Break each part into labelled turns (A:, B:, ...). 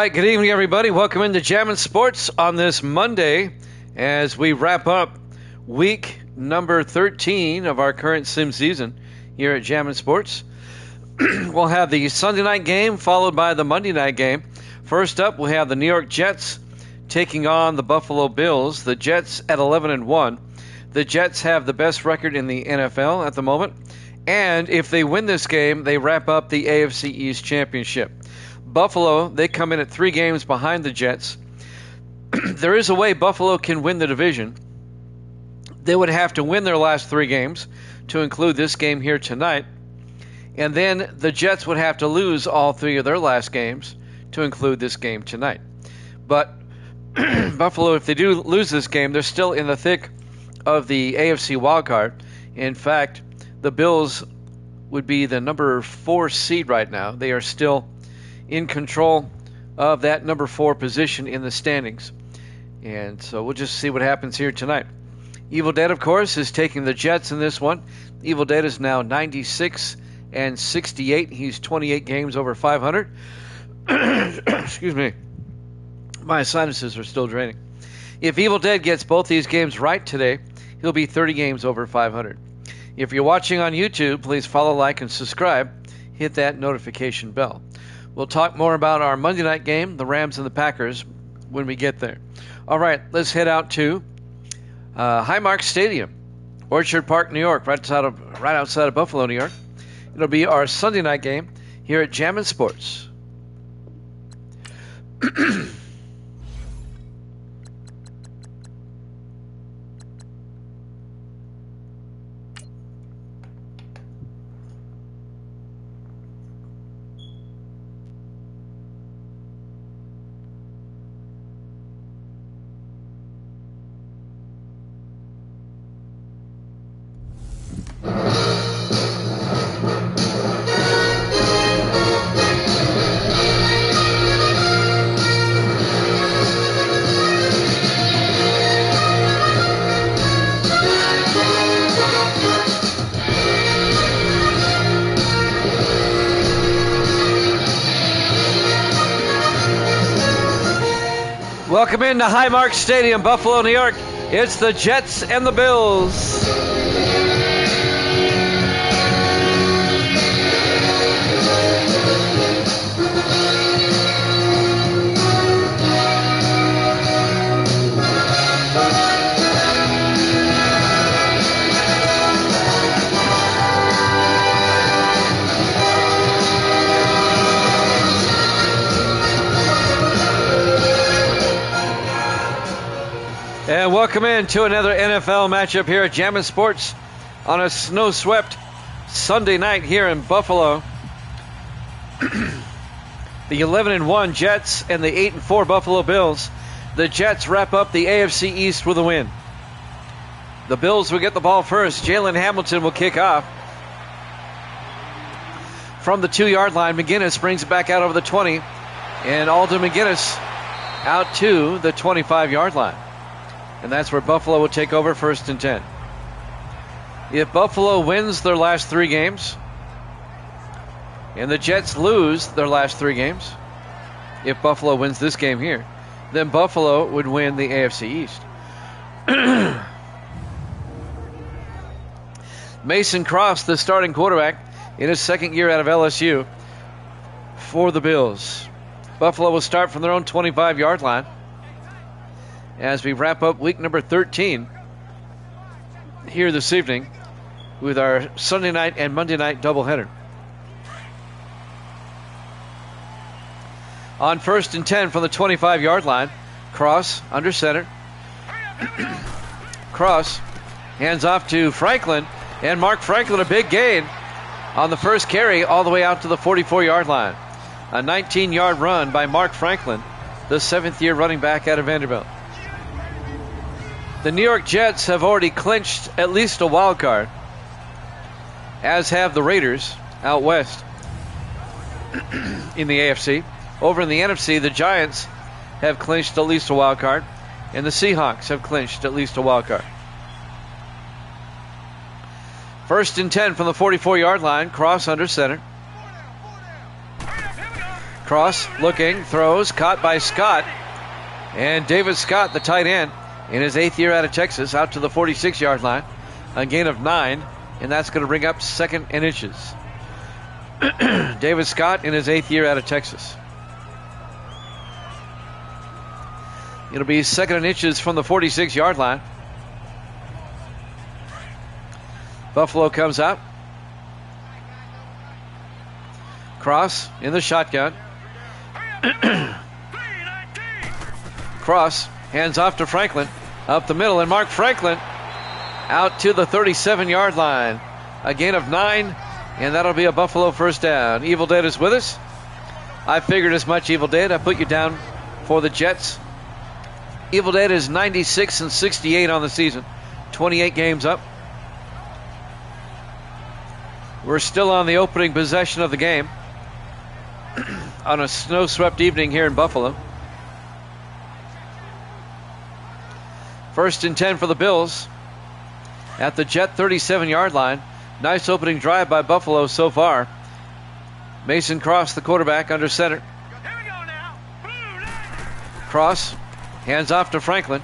A: right, good evening, everybody. Welcome into Jammin' Sports on this Monday as we wrap up week number 13 of our current sim season here at Jammin' Sports. We'll have the Sunday night game followed by the Monday night game. First up, we'll have the New York Jets taking on the Buffalo Bills. The Jets at 11-1. The Jets have the best record in the NFL at the moment. And if they win this game, they wrap up the AFC East Championship. Buffalo, they come in at 3 games behind the Jets. There is a way Buffalo can win the division. They would have to win their last 3 games to include this game here tonight. And then the Jets would have to lose all 3 of their last games to include this game tonight. But Buffalo, if they do lose this game, they're still in the thick of the AFC wildcard. In fact, the Bills would be the number 4 seed right now. They are still in control of that number 4 position in the standings. And so we'll just see what happens here tonight. Evil Dead, of course, is taking the Jets in this one. Evil Dead is now 96-68. He's 28 games over 500. Excuse me. My sinuses are still draining. If Evil Dead gets both these games right today, he'll be 30 games over 500. If you're watching on YouTube, please follow, like, and subscribe. Hit that notification bell. We'll talk more about our Monday night game, the Rams and the Packers, when we get there. All right, let's head out to Highmark Stadium, Orchard Park, New York, right outside of Buffalo, New York. It'll be our Sunday night game here at Jammin' Sports. Welcome into Highmark Stadium, Buffalo, New York. It's the Jets and the Bills. And welcome in to another NFL matchup here at Jammin' Sports on a snow-swept Sunday night here in Buffalo. The 11-1 Jets and the 8-4 Buffalo Bills. The Jets wrap up the AFC East with a win. The Bills will get the ball first. Jalen Hamilton will kick off. From the 2-yard line, McGinnis brings it back out over the 20. And Alden McGinnis out to the 25-yard line. And that's where Buffalo will take over 1st and 10. If Buffalo wins their last 3 games, and the Jets lose their last 3 games, if Buffalo wins this game here, then Buffalo would win the AFC East. Mason Cross, the starting quarterback, in his 2nd year out of LSU for the Bills. Buffalo will start from their own 25-yard line as we wrap up week number 13 here this evening with our Sunday night and Monday night doubleheader. On 1st and 10 from the 25-yard line, Cross under center. Cross hands off to Franklin, and Mark Franklin, a big gain on the first carry all the way out to the 44-yard line. A 19-yard run by Mark Franklin, the 7th-year running back out of Vanderbilt. The New York Jets have already clinched at least a wild card, as have the Raiders out west in the AFC. Over in the NFC, the Giants have clinched at least a wild card, and the Seahawks have clinched at least a wild card. 1st and 10 from the 44-yard line. Cross under center. Cross, looking, throws, caught by Scott. And David Scott, the tight end, in his 8th year out of Texas, out to the 46-yard line. A gain of 9, and that's going to bring up 2nd and inches. David Scott in his 8th year out of Texas. It'll be 2nd and inches from the 46-yard line. Buffalo comes out. Cross in the shotgun. Cross hands off to Franklin. Up the middle, and Mark Franklin out to the 37-yard line. A gain of 9, and that'll be a Buffalo first down. Evil Dead is with us. I figured as much, Evil Dead. I put you down for the Jets. Evil Dead is 96-68 on the season. 28 games up. We're still on the opening possession of the game on a snow-swept evening here in Buffalo. 1st and 10 for the Bills at the Jet 37-yard line. Nice opening drive by Buffalo so far. Mason Cross, the quarterback, under center. Cross hands off to Franklin,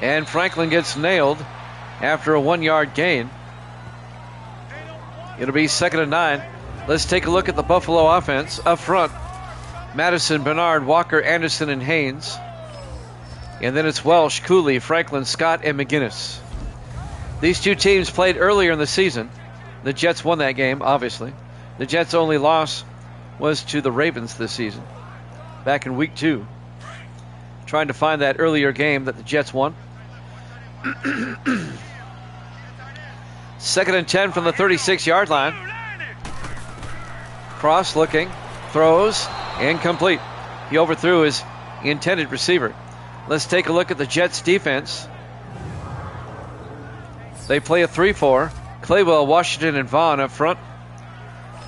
A: and Franklin gets nailed after a 1-yard gain. It'll be 2nd and 9. Let's take a look at the Buffalo offense. Up front, Madison, Bernard, Walker, Anderson, and Haynes. And then it's Welsh, Cooley, Franklin, Scott, and McGinnis. These two teams played earlier in the season. The Jets won that game, obviously. The Jets' only loss was to the Ravens this season, back in week 2. Trying to find that earlier game that the Jets won. 2nd and 10 from the 36-yard line. Cross looking, throws, incomplete. He overthrew his intended receiver. Let's take a look at the Jets' defense. They play a 3-4. Claywell, Washington, and Vaughn up front.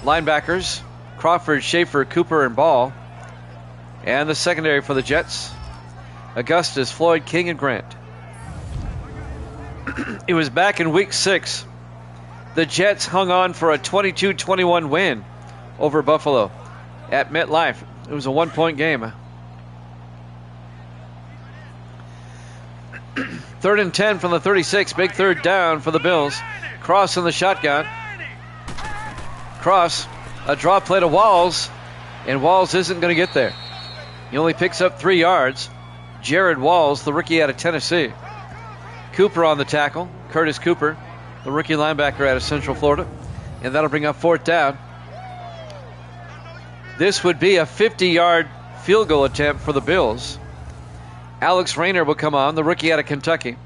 A: Linebackers, Crawford, Schaefer, Cooper, and Ball. And the secondary for the Jets, Augustus, Floyd, King, and Grant. It was back in week 6. The Jets hung on for a 22-21 win over Buffalo at MetLife. It was a 1-point game. 3rd and 10 from the 36. Big 3rd down for the Bills. Cross in the shotgun. Cross, a draw play to Walls, and Walls isn't going to get there. He only picks up 3 yards. Jared Walls, the rookie out of Tennessee. Cooper on the tackle. Curtis Cooper, the rookie linebacker out of Central Florida. And that'll bring up 4th down. This would be a 50-yard field goal attempt for the Bills. Alex Rayner will come on, the rookie out of Kentucky,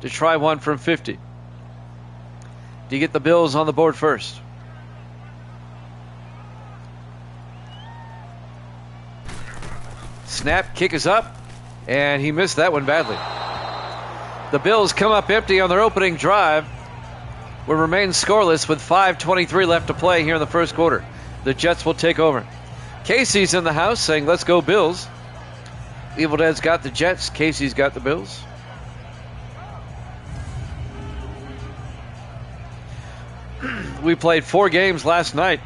A: to try one from 50 to get the Bills on the board first. Snap, kick is up, and he missed that one badly. The Bills come up empty on their opening drive. Will remain scoreless with 5:23 left to play here in the first quarter. The Jets will take over. Casey's in the house saying, "Let's go Bills." Evil Dead's got the Jets. Casey's got the Bills. We played 4 games last night,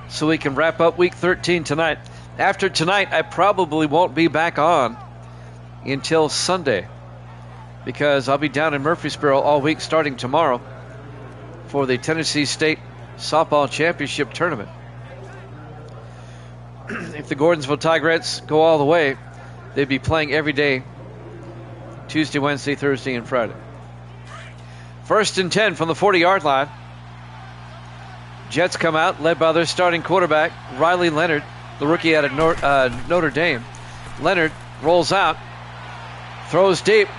A: so we can wrap up week 13 tonight. After tonight, I probably won't be back on until Sunday, because I'll be down in Murfreesboro all week starting tomorrow for the Tennessee State Softball Championship Tournament. If the Gordonsville Tigrettes go all the way, they'd be playing every day, Tuesday, Wednesday, Thursday, and Friday. 1st and 10 from the 40-yard line. Jets come out, led by their starting quarterback, Riley Leonard, the rookie out of Notre Dame. Leonard rolls out, throws deep,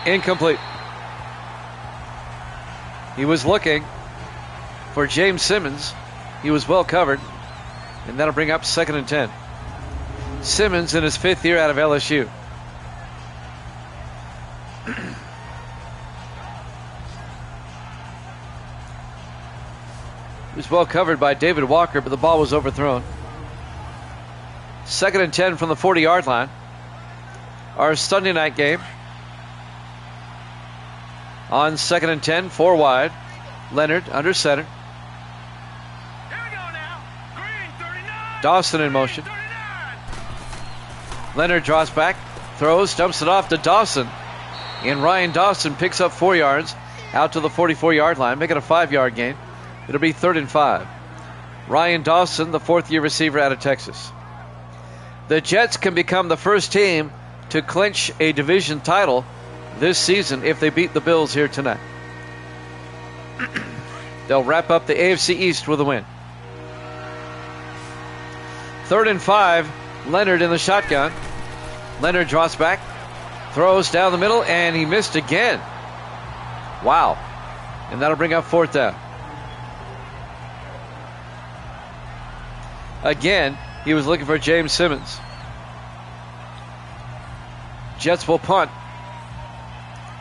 A: incomplete. He was looking for James Simmons. He was well covered, and that'll bring up 2nd and 10. Simmons in his 5th year out of LSU. He was well covered by David Walker, but the ball was overthrown. 2nd and 10 from the 40-yard line. Our Sunday night game. On 2nd and 10, 4 wide. Leonard under center.
B: Here we go now. Green 39.
A: Dawson in motion. Leonard draws back, throws, dumps it off to Dawson. And Ryan Dawson picks up 4 yards out to the 44-yard line, making a 5-yard gain. It'll be 3rd and 5. Ryan Dawson, the 4th-year receiver out of Texas. The Jets can become the first team to clinch a division title this season if they beat the Bills here tonight. They'll wrap up the AFC East with a win. 3rd and 5, Leonard in the shotgun. Leonard draws back, throws down the middle, and he missed again. Wow. And that'll bring up 4th down. Again, he was looking for James Simmons. Jets will punt.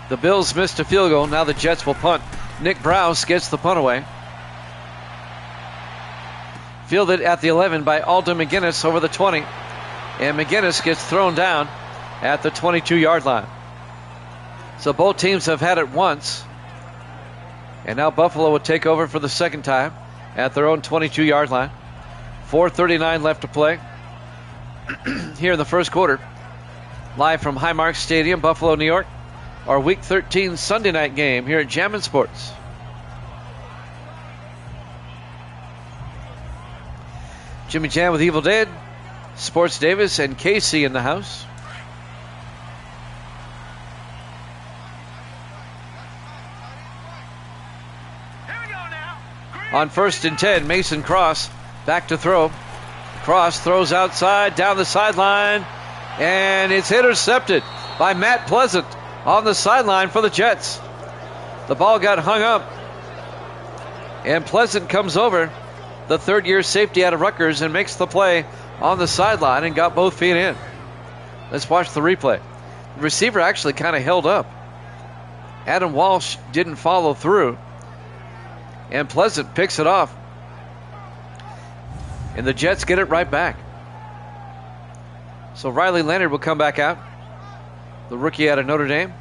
A: The Bills missed a field goal. Now the Jets will punt. Nick Browse gets the punt away. Fielded at the 11 by Alden McGinnis over the 20. And McGinnis gets thrown down at the 22-yard line. So both teams have had it once. And now Buffalo will take over for the second time at their own 22-yard line. 4:39 left to play here in the first quarter. Live from Highmark Stadium, Buffalo, New York. Our Week 13 Sunday night game here at Jammin' Sports. Jimmy Jam with Evil Dead, Sports Davis, and Casey in the house. On 1st and 10, Mason Cross back to throw. Cross throws outside, down the sideline, and it's intercepted by Matt Pleasant on the sideline for the Jets. The ball got hung up, and Pleasant comes over, the 3rd-year safety out of Rutgers, and makes the play on the sideline and got both feet in. Let's watch the replay. The receiver actually kind of held up. Adam Walsh didn't follow through, and Pleasant picks it off. And the Jets get it right back. So Riley Leonard will come back out, the rookie out of Notre Dame.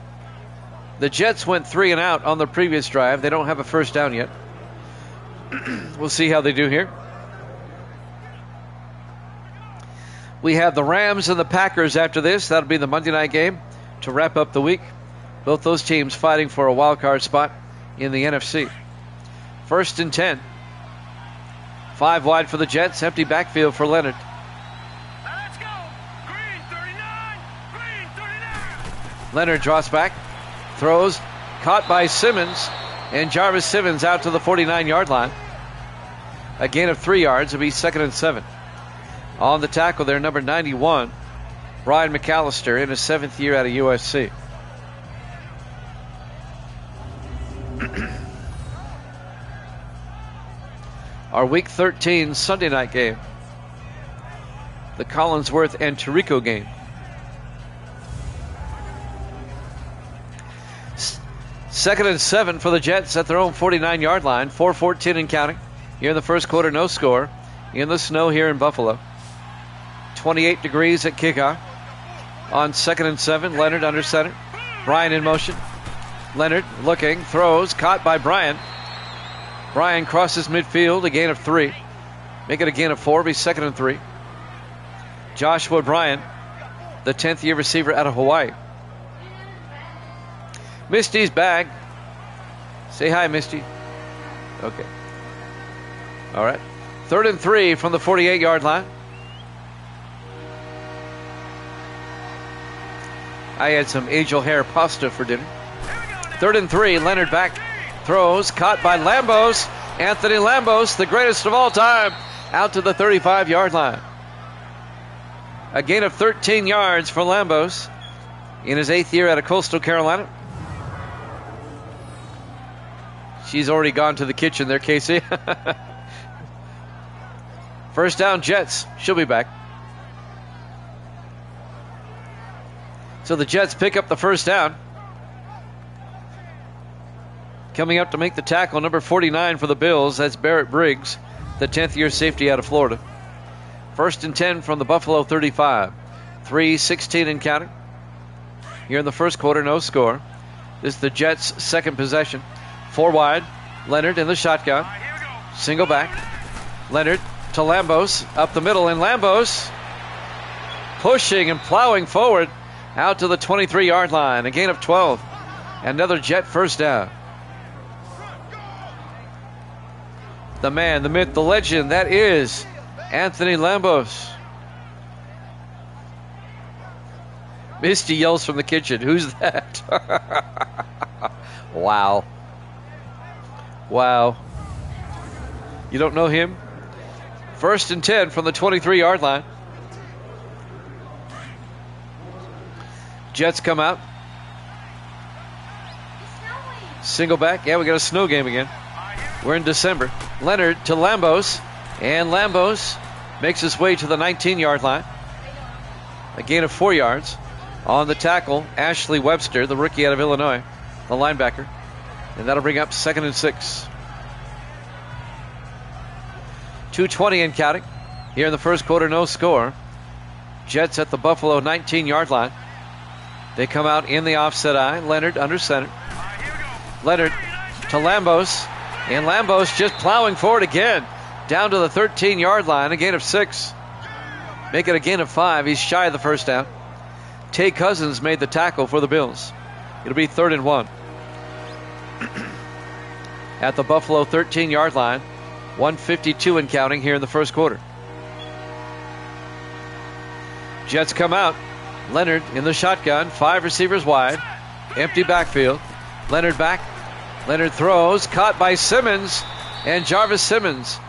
A: The Jets went 3 and out on the previous drive. They don't have a first down yet. We'll see how they do here. We have the Rams and the Packers after this. That'll be the Monday night game to wrap up the week. Both those teams fighting for a wild card spot in the NFC. 1st and 10. 5 wide for the Jets. Empty backfield for Leonard.
B: Let's go. Green 39. Green 39.
A: Leonard draws back. Throws. Caught by Simmons. And Jarvis Simmons out to the 49-yard line. A gain of 3 yards. It'll be 2nd and 7. On the tackle there, number 91, Brian McAllister, in his 7th year out of USC. Our Week 13 Sunday night game. The Collinsworth and Tirico game. Second and 7 for the Jets at their own 49-yard line. 4:14 and counting. Here in the first quarter, no score. In the snow here in Buffalo. 28 degrees at kickoff. On 2nd and 7, Leonard under center. Bryan in motion. Leonard looking, throws, caught by Bryan. Bryan crosses midfield, a gain of 3. Make it a gain of 4, be 2nd and 3. Joshua Bryan, the 10th year receiver out of Hawaii. Misty's back. Say hi, Misty. Okay. All right. 3rd and 3 from the 48-yard line. I had some Angel hair pasta for dinner. 3rd and 3, Leonard back. Throws, caught by Lambos. Anthony Lambos, the greatest of all time, out to the 35-yard line. A gain of 13 yards for Lambos in his 8th year out of Coastal Carolina. She's already gone to the kitchen there, Casey. First down, Jets. She'll be back. So the Jets pick up the first down. Coming up to make the tackle, number 49 for the Bills. That's Barrett Briggs, the 10th year safety out of Florida. 1st and 10 from the Buffalo 35. 3:16 and counting. Here in the first quarter, no score. This is the Jets' second possession. 4 wide. Leonard in the shotgun. Single back. Leonard to to Lambos, up the middle, and Lambos pushing and plowing forward out to the 23-yard line. A gain of 12. Another Jet first down. The man, the myth, the legend, that is Anthony Lambos. Misty yells from the kitchen, "Who's that?" Wow. Wow. You don't know him? 1st and 10 from the 23-yard line. Jets come out. Single back. Yeah, we got a snow game again. We're in December. Leonard to Lambos. And Lambos makes his way to the 19-yard line. A gain of 4 yards. On the tackle, Ashley Webster, the rookie out of Illinois, the linebacker. And that'll bring up 2nd and 6. 2:20 and counting. Here in the first quarter, no score. Jets at the Buffalo 19-yard line. They come out in the offset eye. Leonard under center. Leonard to Lambos. And Lambos just plowing forward again. Down to the 13-yard line. A gain of 6. Make it a gain of 5. He's shy of the first down. Tay Cousins made the tackle for the Bills. It'll be 3rd and 1. At the Buffalo 13-yard line. 1:52 and counting here in the first quarter. Jets come out. Leonard in the shotgun. 5 receivers wide. Empty backfield. Leonard back. Leonard throws. Caught by Simmons. And James Simmons.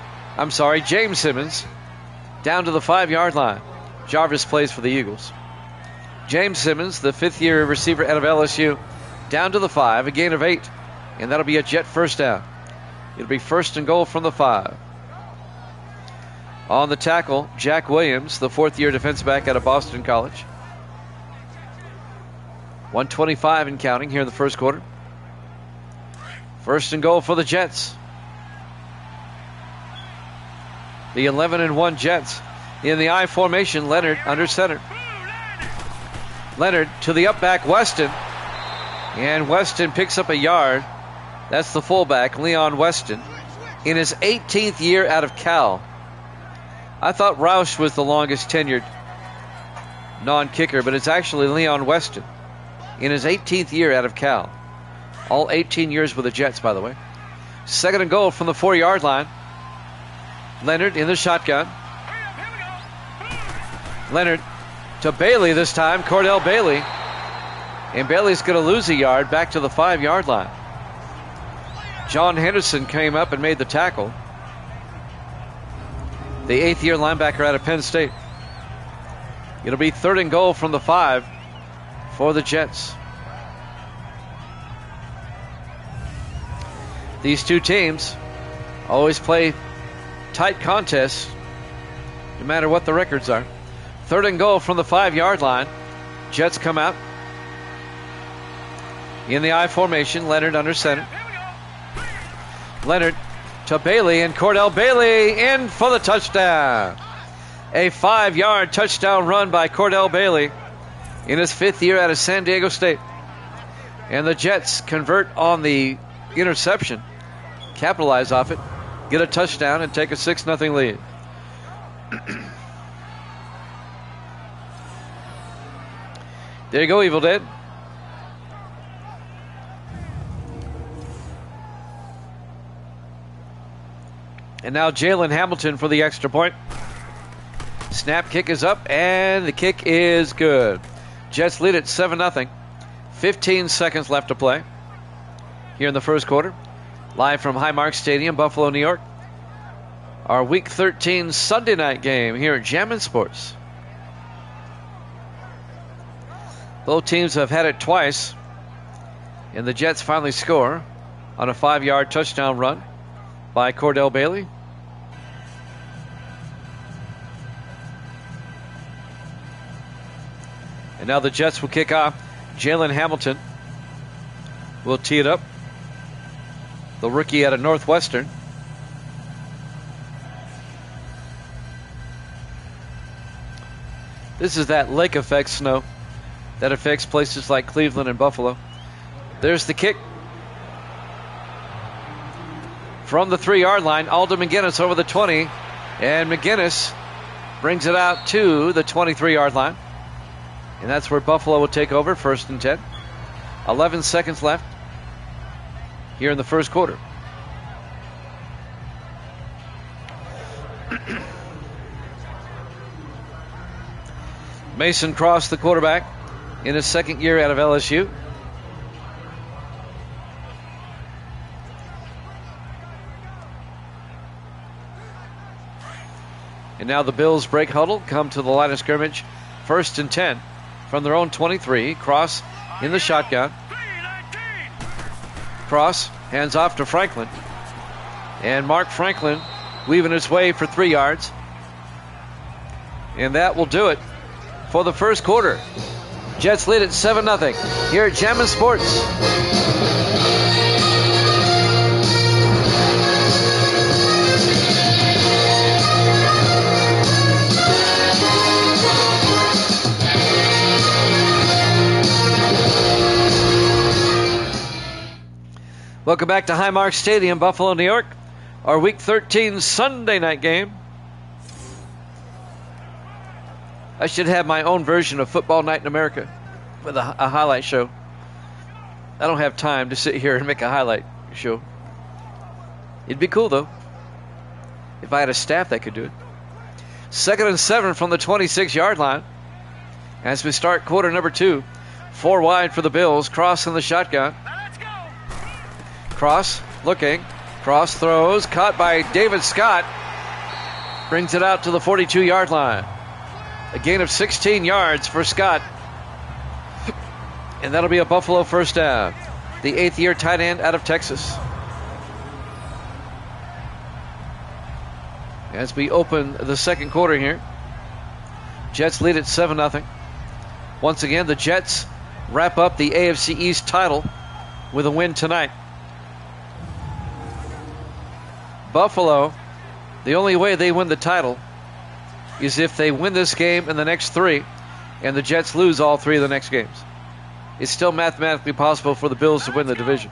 A: Down to the 5-yard line. Jarvis plays for the Eagles. James Simmons, the 5th-year receiver out of LSU, down to the 5. A gain of 8. And that'll be a Jet first down. It'll be 1st and goal from the 5. On the tackle, Jack Williams, the 4th-year defensive back out of Boston College. 1:25 and counting here in the first quarter. 1st and goal for the Jets. The 11-1 Jets in the I formation. Leonard under center. Leonard to the up back, Weston. And Weston picks up a yard. That's the fullback, Leon Weston, in his 18th year out of Cal. I thought Roush was the longest tenured non-kicker, but it's actually Leon Weston in his 18th year out of Cal. All 18 years with the Jets, by the way. 2nd and goal from the 4-yard line. Leonard in the shotgun. Leonard to Bailey this time, Cordell Bailey. And Bailey's going to lose a yard back to the 5-yard line. John Henderson came up and made the tackle. The 8th-year linebacker out of Penn State. It'll be 3rd and goal from the 5 for the Jets. These two teams always play tight contests, no matter what the records are. 3rd and goal from the 5-yard line. Jets come out in the I formation. Leonard under center. Leonard to Bailey, and Cordell Bailey in for the touchdown. A 5-yard touchdown run by Cordell Bailey in his 5th year out of San Diego State. And the Jets convert on the interception, capitalize off it, get a touchdown, and take a 6-0 lead. There you go, Evil Dead. And now Jalen Hamilton for the extra point. Snap, kick is up, and the kick is good. Jets lead at 7-0. 15 seconds left to play here in the first quarter. Live from Highmark Stadium, Buffalo, New York. Our Week 13 Sunday night game here at Jammin' Sports. Both teams have had it twice, and the Jets finally score on a 5-yard touchdown run by Cordell Bailey. And now the Jets will kick off. Jalen Hamilton will tee it up. The rookie out of Northwestern. This is that lake effect snow that affects places like Cleveland and Buffalo. There's the kick. From the 3-yard line, Alden McGinnis over the 20. And McGinnis brings it out to the 23-yard line. And that's where Buffalo will take over, 1st and 10. 11 seconds left here in the first quarter. Mason Cross, the quarterback, in his second year out of LSU. And now the Bills break huddle, come to the line of scrimmage. 1st and 10 from their own 23. Cross in the shotgun. Cross hands off to Franklin. And Mark Franklin weaving his way for 3 yards. And that will do it for the first quarter. Jets lead at 7-0 here at Jammin' Sports. Welcome back to Highmark Stadium, Buffalo, New York. Our Week 13 Sunday night game. I should have my own version of Football Night in America with a highlight show. I don't have time to sit here and make a highlight show. It'd be cool, though, if I had a staff that could do it. 2nd and 7 from the 26-yard line as we start quarter number 2. 4 wide for the Bills. Cross in the shotgun. Cross looking. Cross throws. Caught by David Scott. Brings it out to the 42-yard line. A gain of 16 yards for Scott. And that'll be a Buffalo first down. The 8th-year tight end out of Texas. As we open the second quarter here, Jets lead at 7-0. Once again, the Jets wrap up the AFC East title with a win tonight. Buffalo, the only way they win the title is if they win this game and the next 3, and the Jets lose all 3 of the next games. It's still mathematically possible for the Bills to win the division.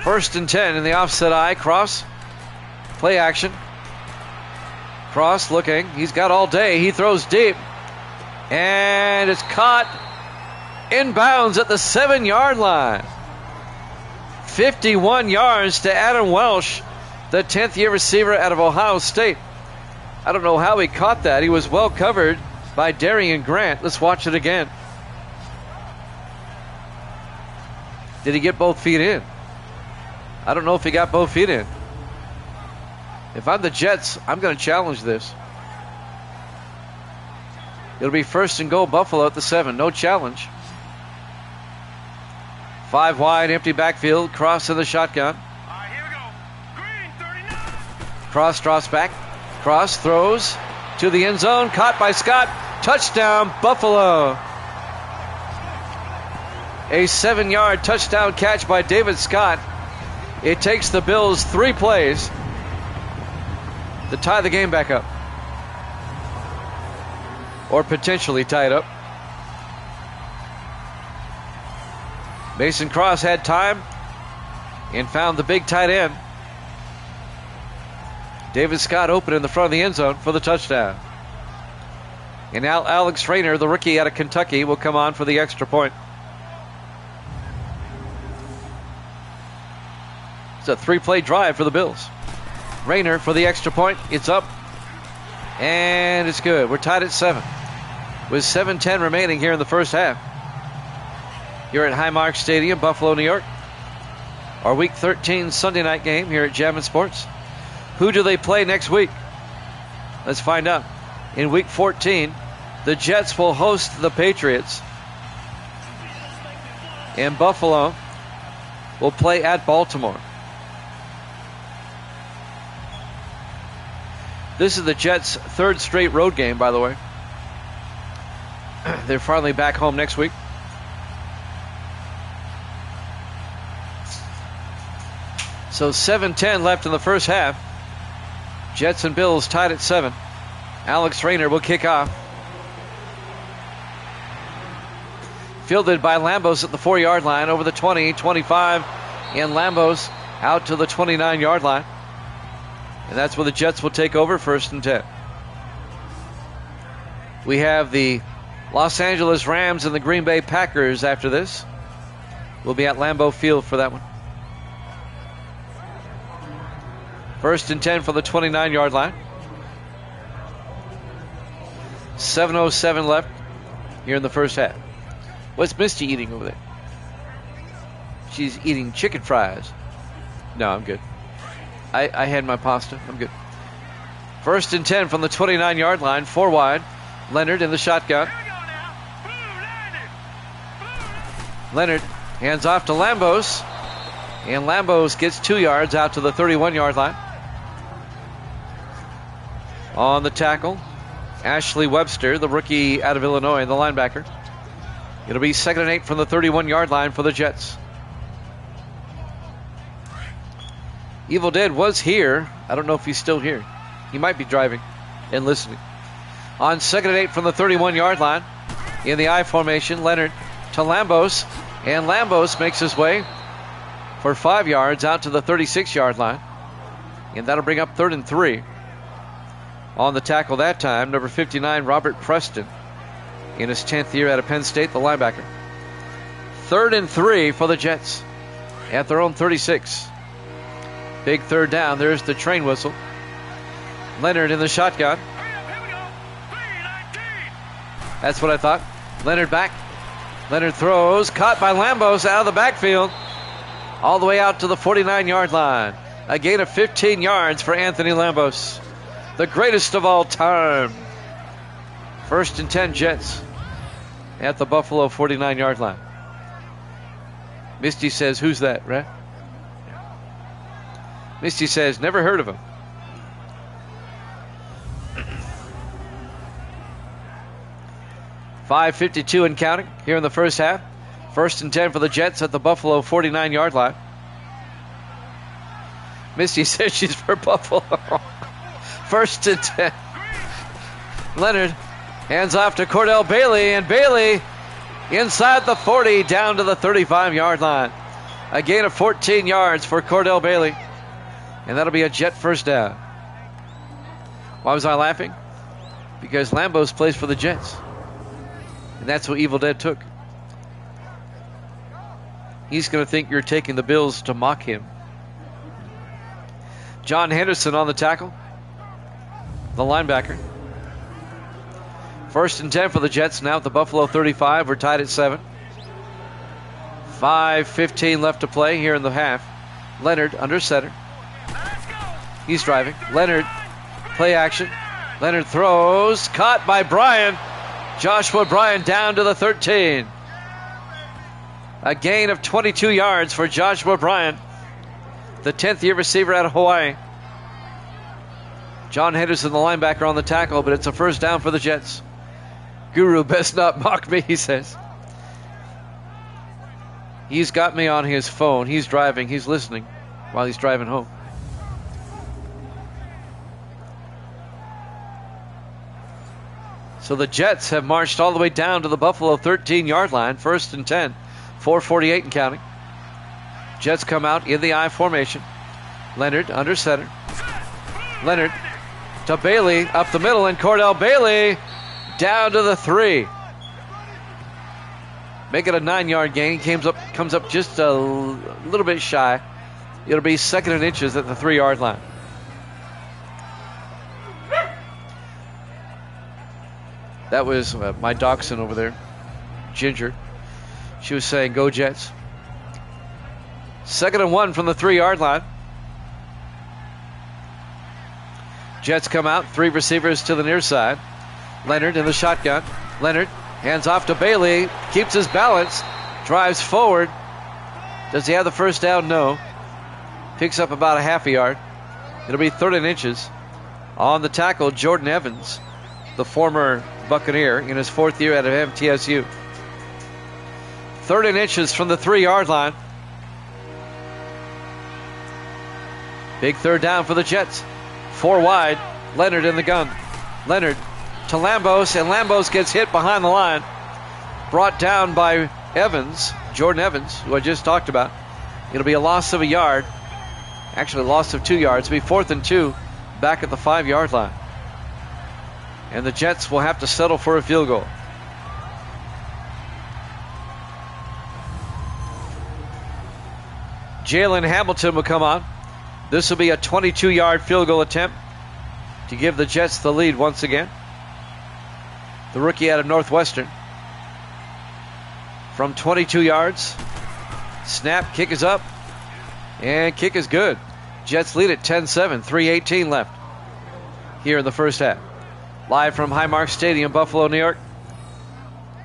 A: 1st and 10 in the offset eye. Cross. Play action. Cross looking. He's got all day. He throws deep. And it's caught inbounds at the 7-yard line. 51 yards to Adam Welsh, the 10th-year receiver out of Ohio State. I don't know how he caught that. He was well covered by Darian Grant. Let's watch it again. Did he get both feet in? I don't know if he got both feet in. If I'm the Jets, I'm going to challenge this. It'll be 1st and goal, Buffalo at the 7. No challenge. 5 wide, empty backfield. Cross in the shotgun.
B: Here we go. Green 39.
A: Cross drops back. Cross throws to the end zone. Caught by Scott. Touchdown, Buffalo. A 7-yard touchdown catch by David Scott. It takes the Bills 3 plays to tie the game back up. Or potentially tie it up. Mason Cross had time and found the big tight end. David Scott open in the front of the end zone for the touchdown. And now Alex Rayner, the rookie out of Kentucky, will come on for the extra point. It's a 3-play drive for the Bills. Rayner for the extra point. It's up. And it's good. We're tied at 7. With 7:10 remaining here in the first half. Here at Highmark Stadium, Buffalo, New York. Our Week 13 Sunday night game here at Jammin' Sports. Who do they play next week? Let's find out. In Week 14, the Jets will host the Patriots. And Buffalo will play at Baltimore. This is the Jets' 3rd straight road game, by the way. They're finally back home next week. So 7:10 left in the first half. Jets and Bills tied at 7. Alex Rayner will kick off. Fielded by Lambos at the 4-yard line, over the 20, 25, and Lambos out to the 29-yard line. And that's where the Jets will take over, 1st and 10. We have the Los Angeles Rams and the Green Bay Packers after this. We'll be at Lambeau Field for that one. 1st and 10 for the 29-yard line. 7:07 left here in the first half. What's Misty eating over there? She's eating chicken fries. No, I'm good. I had my pasta. I'm good. 1st and 10 from the 29-yard line. 4 wide. Leonard in the shotgun. Leonard hands off to Lambos. And Lambos gets 2 yards out to the 31-yard line. On the tackle, Ashley Webster, the rookie out of Illinois, the linebacker. It'll be 2nd and 8 from the 31-yard line for the Jets. Evil Dead was here. I don't know if he's still here. He might be driving and listening. On 2nd and 8 from the 31-yard line, in the I formation, Leonard to Lambos. And Lambos makes his way for 5 yards out to the 36-yard line. And that'll bring up 3rd and 3. On the tackle that time, number 59, Robert Preston, in his 10th year out of Penn State, the linebacker. 3rd and 3 for the Jets at their own 36. Big 3rd down. There's the train whistle. Leonard in the shotgun. That's what I thought. Leonard back. Leonard throws. Caught by Lambos out of the backfield. All the way out to the 49-yard line. A gain of 15 yards for Anthony Lambos. The greatest of all time. 1st and 10 Jets at the Buffalo 49-yard line. Misty says, who's that, right? Misty says, never heard of him. .552 and counting here in the first half. 1st and 10 for the Jets at the Buffalo 49-yard line. Misty says she's for Buffalo. 1st and 10. Leonard hands off to Cordell Bailey, and Bailey inside the 40 down to the 35-yard line. A gain of 14 yards for Cordell Bailey, and that'll be a Jet first down. Why was I laughing? Because Lambos plays for the Jets, and that's what Evil Dead took. He's going to think you're taking the Bills to mock him. John Henderson on the tackle, the linebacker. 1st and 10 for the Jets now at the Buffalo 35. We're tied at 7. 5:15 left to play here in the half. Leonard under center. He's driving. Leonard, play action. Leonard throws. Caught by Bryan. Joshua Bryan down to the 13. A gain of 22 yards for Joshua Bryan, the 10th year receiver out of Hawaii. John Henderson, the linebacker, on the tackle, but it's a first down for the Jets. Guru, best not mock me, he says. He's got me on his phone. He's driving. He's listening while he's driving home. So the Jets have marched all the way down to the Buffalo 13-yard line. 1st and 10. 4:48 and counting. Jets come out in the I formation. Leonard under center. Leonard to Bailey up the middle, and Cordell Bailey down to the 3. Make it a 9-yard gain. He comes up just a little bit shy. It'll be 2nd and inches at the 3-yard line. That was my dachshund over there, Ginger. She was saying, go Jets. 2nd and 1 from the 3-yard line. Jets come out, 3 receivers to the near side. Leonard in the shotgun. Leonard hands off to Bailey, keeps his balance, drives forward. Does he have the first down? No. Picks up about a half a yard. It'll be 3rd and inches. On the tackle, Jordan Evans, the former Buccaneer, in his 4th year out of MTSU. 3rd and inches from the 3-yard line. Big 3rd down for the Jets. 4 wide. Leonard in the gun. Leonard to Lambos, and Lambos gets hit behind the line. Brought down by Evans, Jordan Evans, who I just talked about. It'll be a loss of a yard. Actually, a loss of 2 yards. It'll be 4th and 2 back at the 5-yard line. And the Jets will have to settle for a field goal. Jalen Hamilton will come on. This will be a 22-yard field goal attempt to give the Jets the lead once again. The rookie out of Northwestern. From 22 yards. Snap, kick is up. And kick is good. Jets lead at 10-7, 3:18 left here in the first half. Live from Highmark Stadium, Buffalo, New York.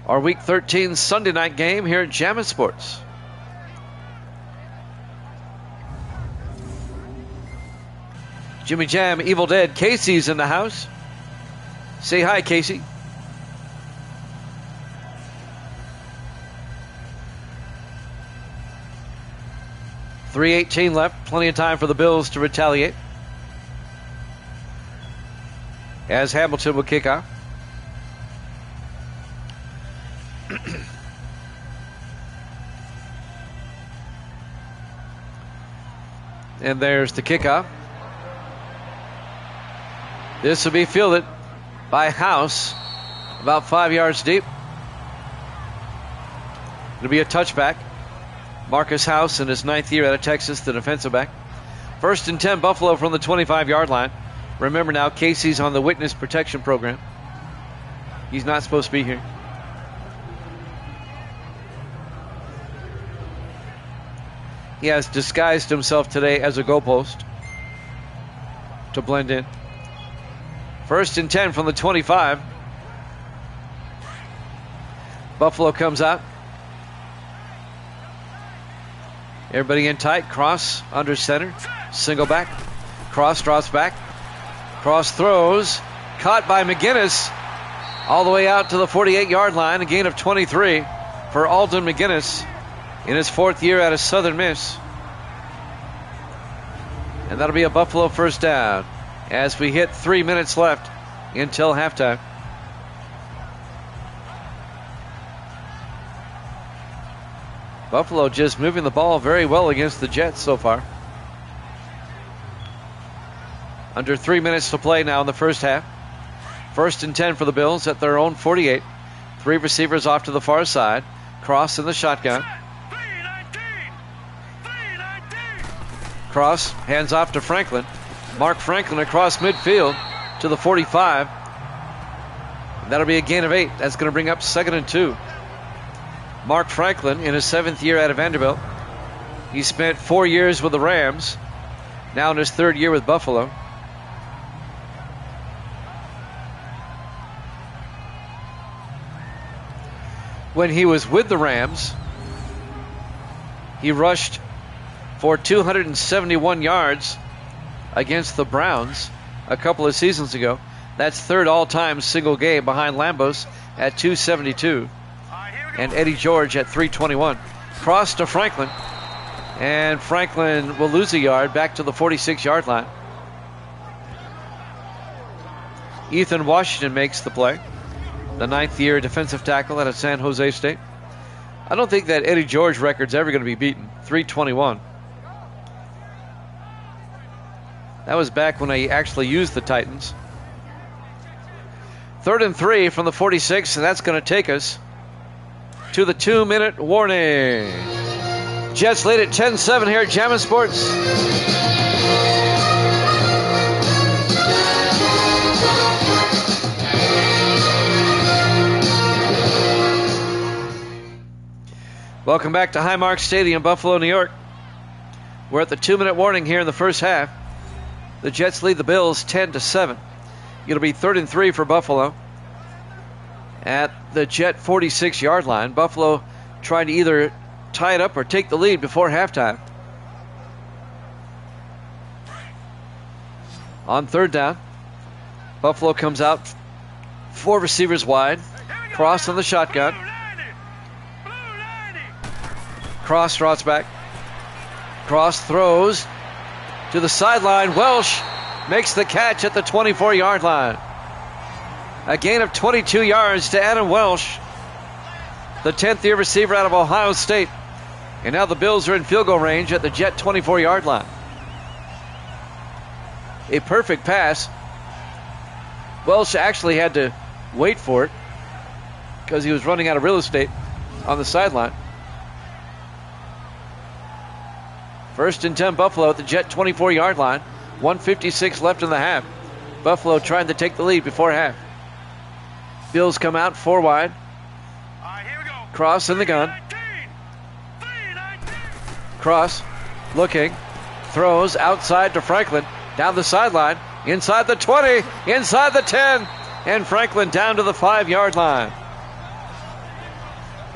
A: Our Week 13 Sunday night game here at Jammin' Sports. Jimmy Jam, Evil Dead, Casey's in the house. Say hi, Casey. .318 left. Plenty of time for the Bills to retaliate. As Hamilton will kick off. And there's the kickoff. This will be fielded by House, about 5 yards deep. It'll be a touchback. Marcus House in his 9th year out of Texas, the defensive back. 1st and 10, Buffalo from the 25-yard line. Remember now, Casey's on the witness protection program. He's not supposed to be here. He has disguised himself today as a goalpost to blend in. 1st and 10 from the 25. Buffalo comes out. Everybody in tight. Cross under center. Single back. Cross drops back. Cross throws. Caught by McGinnis. All the way out to the 48-yard line. A gain of 23 for Alden McGinnis in his 4th year out of Southern Miss. And that'll be a Buffalo first down as we hit 3 minutes left until halftime. Buffalo just moving the ball very well against the Jets so far. Under 3 minutes to play now in the first half. 1st and 10 for the Bills at their own 48. 3 receivers off to the far side. Cross in the shotgun. Cross, hands off to Franklin. Mark Franklin across midfield to the 45. That'll be a gain of 8. That's going to bring up 2nd and 2. Mark Franklin in his 7th year out of Vanderbilt. He spent 4 years with the Rams. Now in his 3rd year with Buffalo. When he was with the Rams, he rushed for 271 yards against the Browns a couple of seasons ago. That's 3rd all-time single game behind Lambos at 272 and Eddie George at 321. Cross to Franklin, and Franklin will lose a yard back to the 46-yard line. Ethan Washington makes the play, the 9th year defensive tackle out of San Jose State. I don't think that Eddie George record's ever going to be beaten. 321. That was back when I actually used the Titans. 3rd and 3 from the 46, and that's going to take us to the 2-minute warning. Jets lead at 10-7 here at Jammin' Sports. Welcome back to Highmark Stadium, Buffalo, New York. We're at the 2-minute warning here in the first half. The Jets lead the Bills 10-7. It'll be 3rd and 3 for Buffalo at the Jet 46-yard line. Buffalo trying to either tie it up or take the lead before halftime. On 3rd down, Buffalo comes out 4 receivers wide. Cross on the shotgun. Cross drops back. Cross throws to the sideline. Welsh makes the catch at the 24-yard line. A gain of 22 yards to Adam Welsh, the 10th year receiver out of Ohio State. And now the Bills are in field goal range at the Jet 24-yard line. A perfect pass Welsh actually had to wait for it because he was running out of real estate on the sideline. 1st and 10 Buffalo at the Jet 24-yard line. 1:56 left in the half. Buffalo trying to take the lead before half. Bills come out 4 wide.
B: Here we go.
A: Cross in the gun.
B: 319.
A: Cross looking. Throws outside to Franklin. Down the sideline. Inside the 20. Inside the 10. And Franklin down to the 5-yard line.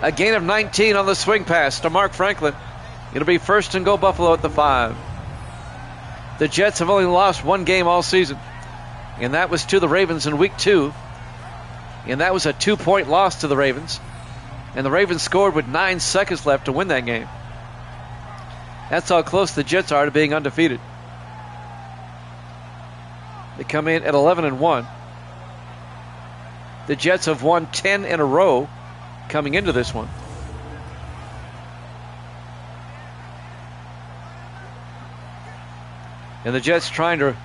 A: A gain of 19 on the swing pass to Mark Franklin. It'll be 1st and goal Buffalo at the 5. The Jets have only lost 1 game all season, and that was to the Ravens in week 2. And that was a 2-point loss to the Ravens. And the Ravens scored with 9 seconds left to win that game. That's how close the Jets are to being undefeated. They come in at 11-1. The Jets have won 10 in a row coming into this one. And the Jets trying to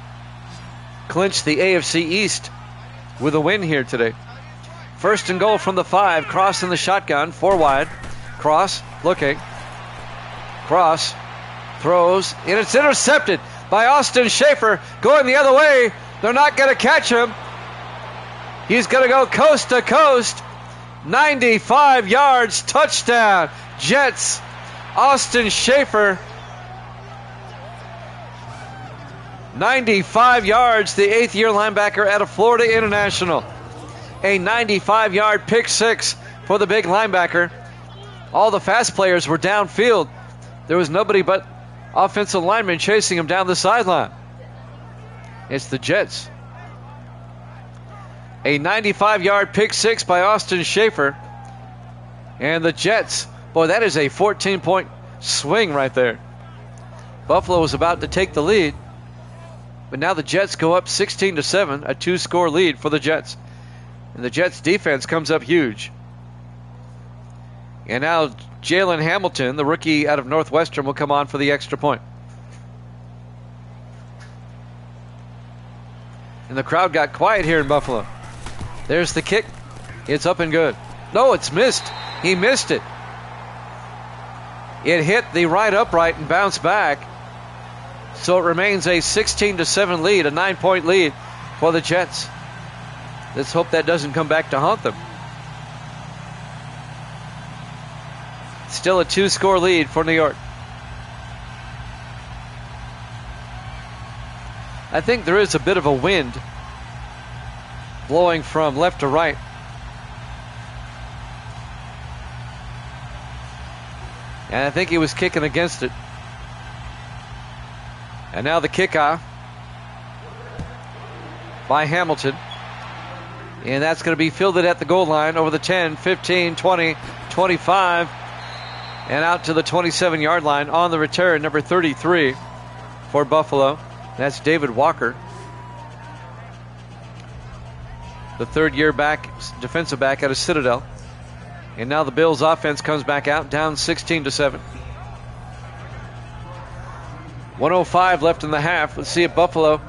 A: clinch the AFC East with a win here today. 1st and goal from the 5. Cross in the shotgun. 4 wide. Cross looking. Cross throws. And it's intercepted by Austin Schaefer going the other way. They're not going to catch him. He's going to go coast to coast. 95 yards. Touchdown. Jets. Austin Schaefer. 95 yards, the 8th-year linebacker out of Florida International. A 95-yard pick 6 for the big linebacker. All the fast players were downfield. There was nobody but offensive linemen chasing him down the sideline. It's the Jets. A 95-yard pick 6 by Austin Schaefer. And the Jets, boy, that is a 14-point swing right there. Buffalo was about to take the lead. But now the Jets go up 16-7, a 2-score lead for the Jets. And the Jets defense comes up huge. And now Jalen Hamilton, the rookie out of Northwestern, will come on for the extra point. And the crowd got quiet here in Buffalo. There's the kick. It's up and good. No, it's missed. He missed it. It hit the right upright and bounced back. So it remains a 16-7 lead, a 9-point lead for the Jets. Let's hope that doesn't come back to haunt them. Still a 2-score lead for New York. I think there is a bit of a wind blowing from left to right. And I think he was kicking against it. And now the kickoff by Hamilton. And that's going to be fielded at the goal line over the 10, 15, 20, 25, and out to the 27-yard line on the return, number 33 for Buffalo. That's David Walker, the 3rd-year back, defensive back out of Citadel. And now the Bills offense comes back out, down 16-7. 1:05 left in the half. Let's see if Buffalo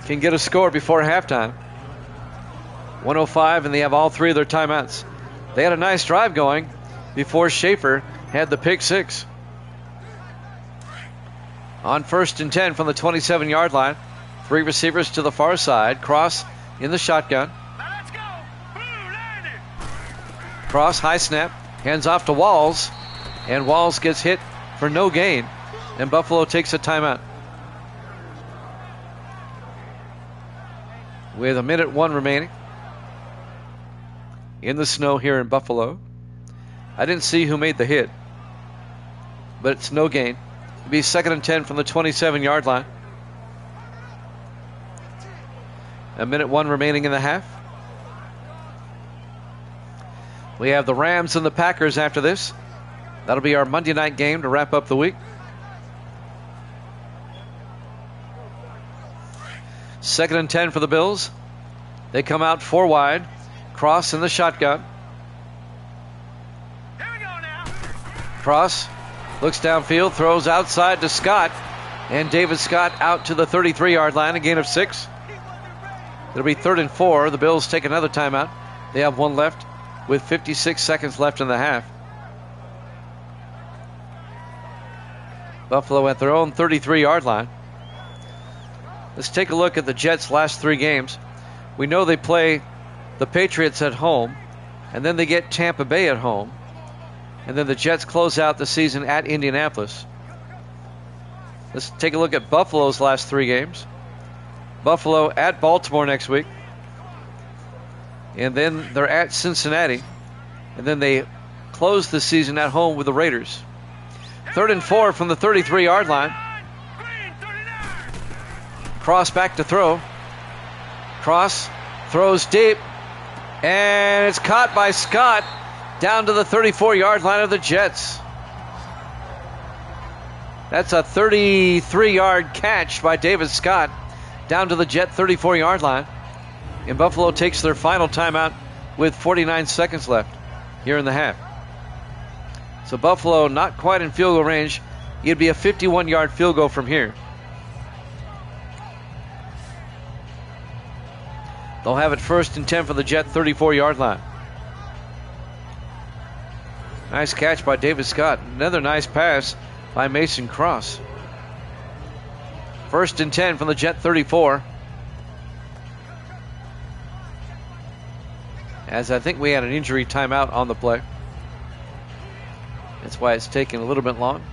A: can get a score before halftime. 1:05, and they have all 3 of their timeouts. They had a nice drive going before Schaefer had the pick 6. On 1st and 10 from the 27-yard line. 3 receivers to the far side. Cross in the shotgun.
B: Now let's go. Blue landed.
A: Cross, high snap, hands off to Walls, and Walls gets hit for no gain. And Buffalo takes a timeout. With 1:01 remaining. In the snow here in Buffalo. I didn't see who made the hit. But it's no gain. It'll be 2nd and 10 from the 27-yard line. 1:01 remaining in the half. We have the Rams and the Packers after this. That'll be our Monday night game to wrap up the week. 2nd and 10 for the Bills. They come out 4 wide. Cross in the shotgun.
B: Here we go now.
A: Cross looks downfield, throws outside to Scott. And David Scott out to the 33-yard line, a gain of 6. It'll be 3rd and 4. The Bills take another timeout. They have one left with 56 seconds left in the half. Buffalo at their own 33-yard line. Let's take a look at the Jets' last 3 games. We know they play the Patriots at home, and then they get Tampa Bay at home, and then the Jets close out the season at Indianapolis. Let's take a look at Buffalo's last 3 games. Buffalo at Baltimore next week, and then they're at Cincinnati, and then they close the season at home with the Raiders. 3rd and 4 from the 33-yard line. Cross back to throw. Cross throws deep, and it's caught by Scott down to the 34-yard line of the Jets. That's a 33-yard catch by David Scott down to the Jet 34-yard line. And Buffalo takes their final timeout with 49 seconds left here in the half. So Buffalo not quite in field goal range. It'd be a 51-yard field goal from here. They'll have it 1st and 10 for the Jet 34-yard line. Nice catch by David Scott. Another nice pass by Mason Cross. 1st and 10 from the Jet 34. As I think we had an injury timeout on the play. That's why it's taking a little bit long.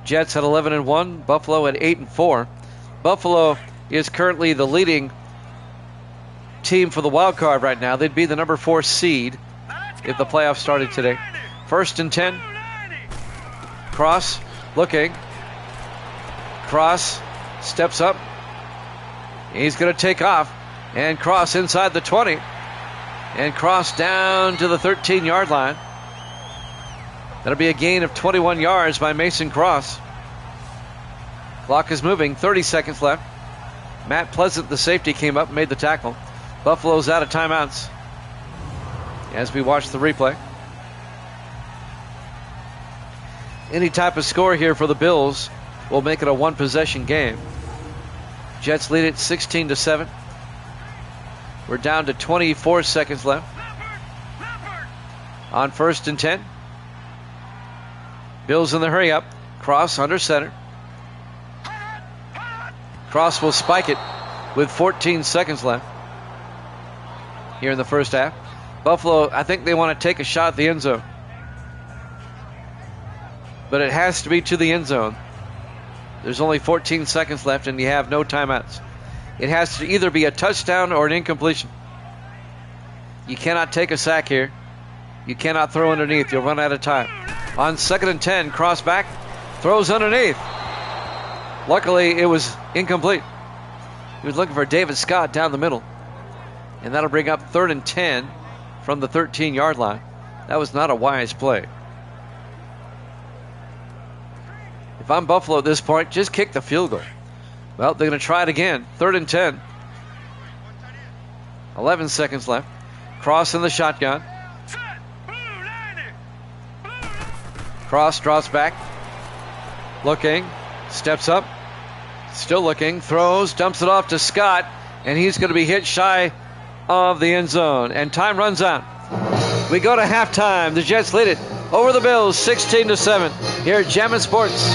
A: Jets at 11 and 1. Buffalo at 8 and 4. Buffalo is currently the leading team for the wild card right now. They'd be the number 4 seed if the playoffs started today. 1st and 10. Cross looking. Cross steps up. He's going to take off. And Cross inside the 20. And Cross down to the 13-yard line. That'll be a gain of 21 yards by Mason Cross. Clock is moving. 30 seconds left. Matt Pleasant, the safety, came up and made the tackle. Buffalo's out of timeouts as we watch the replay. Any type of score here for the Bills will make it a one-possession game. Jets lead it 16-7. We're down to 24 seconds left. On 1st and 10. Bills in the hurry up. Cross under center. Cross will spike it with 14 seconds left here in the first half. Buffalo, I think they want to take a shot at the end zone. But it has to be to the end zone. There's only 14 seconds left and you have no timeouts. It has to either be a touchdown or an incompletion. You cannot take a sack here. You cannot throw underneath. You'll run out of time. On 2nd and 10, cross back, throws underneath. Luckily, it was incomplete. He was looking for David Scott down the middle. And that'll bring up 3rd and 10 from the 13-yard line. That was not a wise play. If I'm Buffalo at this point, just kick the field goal. Well, they're going to try it again. 3rd and 10. 11 seconds left. Cross in the shotgun. Cross drops back. Looking. Steps up. Still looking. Throws. Dumps it off to Scott. And he's going to be hit shy of the end zone. And time runs out. We go to halftime. The Jets lead it over the Bills 16-7 here at Jammin' Sports.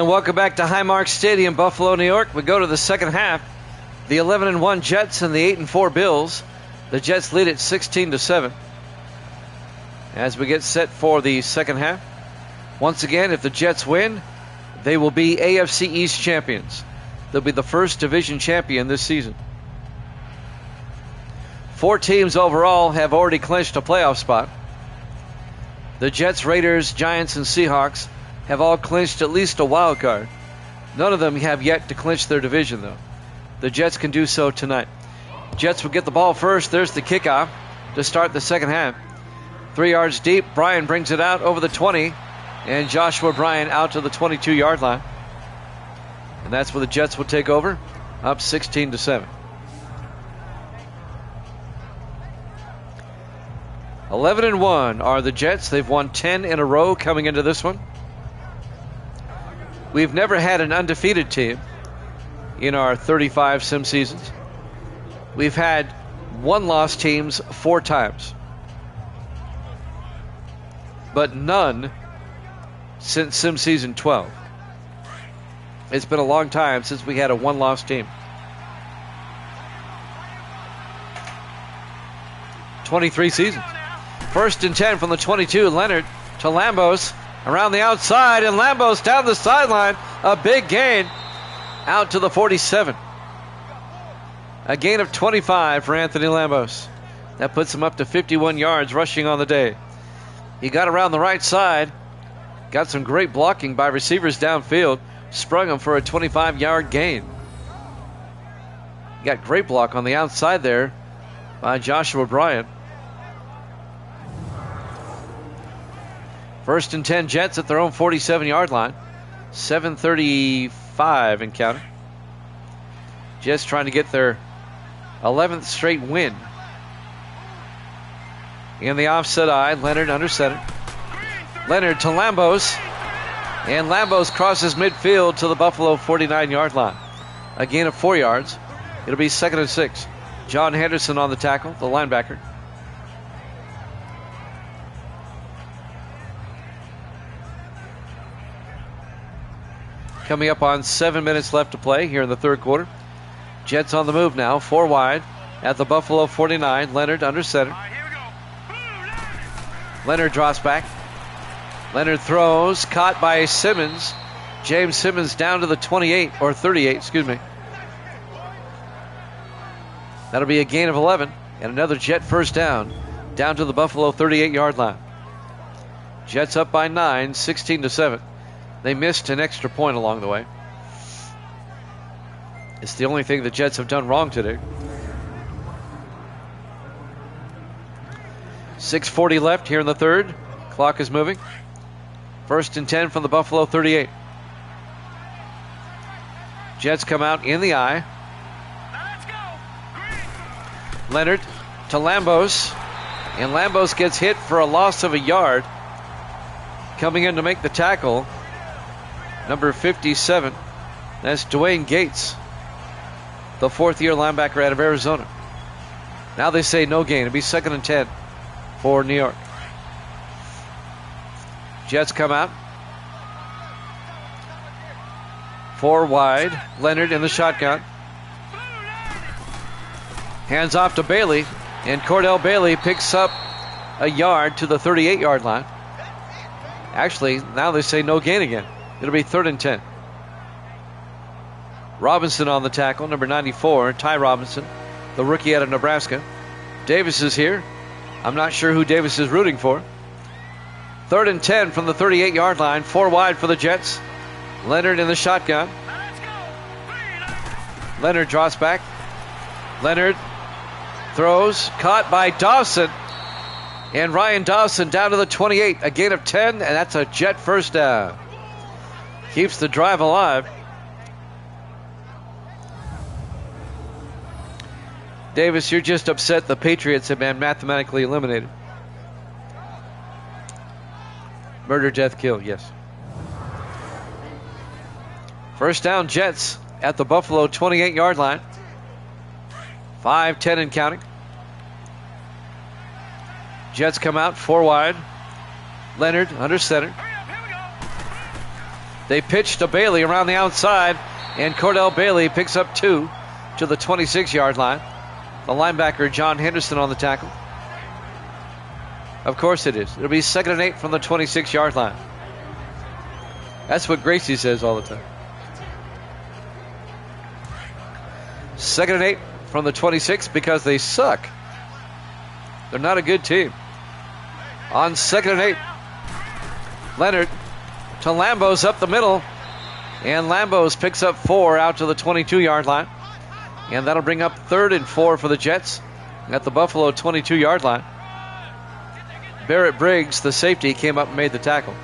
A: Welcome back to Highmark Stadium, Buffalo, New York. We go to the second half. The 11-1 Jets and the 8-4 Bills. The Jets lead it 16-7. As we get set for the second half, Once again, if the Jets win, they will be AFC East champions. They'll be the first division champion this season. 4 teams overall have already clinched a playoff spot. The Jets, Raiders, Giants, and Seahawks have all clinched at least a wild card. None of them have yet to clinch their division, though. The Jets can do so tonight. Jets will get the ball first. There's the kickoff to start the second half. 3 yards deep. Bryan brings it out over the 20. And Joshua Bryan out to the 22-yard line. And that's where the Jets will take over, up 16-7. 11-1 are the Jets. They've won 10 in a row coming into this one. We've never had an undefeated team in our 35 sim seasons. We've had 1-loss teams 4 times, but none since sim season 12. It's been a long time since we had a 1-loss team. 23 seasons. 1st and 10 from the 22. Leonard to Lambos around the outside, and Lambos down the sideline. A big gain out to the 47. A gain of 25 for Anthony Lambos. That puts him up to 51 yards rushing on the day. He got around the right side, got some great blocking by receivers downfield, sprung him for a 25-yard gain. Got great block on the outside there by Joshua Bryan. 1st and 10 Jets at their own 47-yard line. 7:35 and counting. Jets trying to get their 11th straight win. In the offset eye, Leonard under center. Leonard to Lambos. And Lambos crosses midfield to the Buffalo 49-yard line. A gain of 4 yards. It'll be 2nd and 6. John Henderson on the tackle, the linebacker. Coming up on 7 minutes left to play here in the third quarter. Jets on the move now, 4 wide at the Buffalo 49. Leonard under center. Leonard drops back. Leonard throws, caught by Simmons. James Simmons down to the 28, or 38, excuse me. That'll be a gain of 11, and another Jet first down to the Buffalo 38-yard line. Jets up by 9, 16-7. They missed an extra point along the way. It's the only thing the Jets have done wrong today. 6:40 left here in the third. Clock is moving. 1st and 10 from the Buffalo 38. Jets come out in the eye. Leonard to Lambos. And Lambos gets hit for a loss of a yard. Coming in to make the tackle, number 57. That's Dwayne Gates, the 4th-year linebacker out of Arizona. Now they say no gain. It'll be 2nd and 10 for New York. Jets come out. 4 wide. Leonard in the shotgun. Hands off to Bailey. And Cordell Bailey picks up a yard to the 38-yard line. Actually, now they say no gain again. It'll be 3rd and 10. Robinson on the tackle, number 94, Ty Robinson, the rookie out of Nebraska. Davis is here. I'm not sure who Davis is rooting for. 3rd and 10 from the 38-yard line, 4 wide for the Jets. Leonard in the shotgun. Leonard draws back. Leonard throws, caught by Dawson. And Ryan Dawson down to the 28, a gain of 10, and that's a Jet first down. Keeps the drive alive. Davis, you're just upset the Patriots have been mathematically eliminated. Murder, death, kill, yes. First down, Jets at the Buffalo 28-yard line. 5-10 and counting. Jets come out 4 wide. Leonard under center. They pitch to Bailey around the outside, and Cordell Bailey picks up 2 to the 26-yard line. The linebacker, John Henderson, on the tackle. Of course it is. It'll be 2nd and 8 from the 26-yard line. That's what Gracie says all the time. 2nd and 8 from the 26 because they suck. They're not a good team. On 2nd and 8, Leonard to Lambos up the middle. And Lambos picks up 4 out to the 22-yard line. And that'll bring up 3rd and 4 for the Jets at the Buffalo 22-yard line. Barrett Briggs, the safety, came up and made the tackle.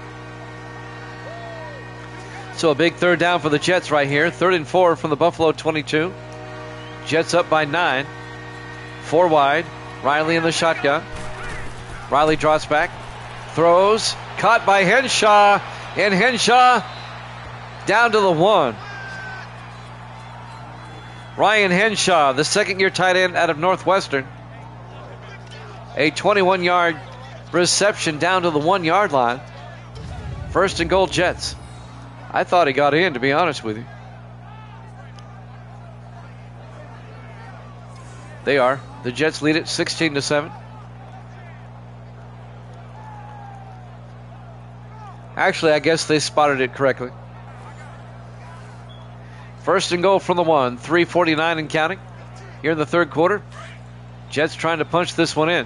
A: So a big 3rd down for the Jets right here. 3rd and 4 from the Buffalo 22. Jets up by 9. 4 wide. Riley in the shotgun. Riley draws back. Throws. Caught by Henshaw. And Henshaw down to the 1. Ryan Henshaw, the second-year tight end out of Northwestern. A 21-yard reception down to the 1-yard line. 1st and goal, Jets. I thought he got in, to be honest with you. They are. The Jets lead it 16-7. Actually, I guess they spotted it correctly. 1st and goal from the 1. 3:49 and counting. Here in the 3rd quarter. Jets trying to punch this one in.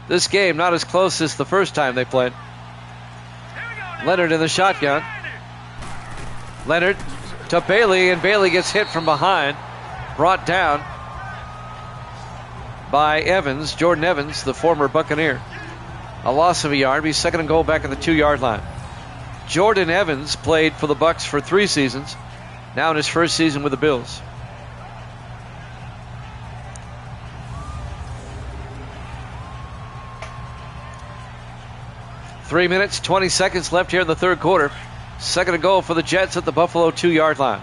A: This game not as close as the first time they played. Leonard in the shotgun. Leonard to Bailey, and Bailey gets hit from behind. Brought down by Evans, Jordan Evans, the former Buccaneer. A loss of a yard. Be 2nd and goal back at the 2-yard line. Jordan Evans played for the Bucs for 3 seasons. Now in his first season with the Bills. Three minutes, 20 seconds left here in the 3rd quarter. 2nd and goal for the Jets at the Buffalo 2-yard line.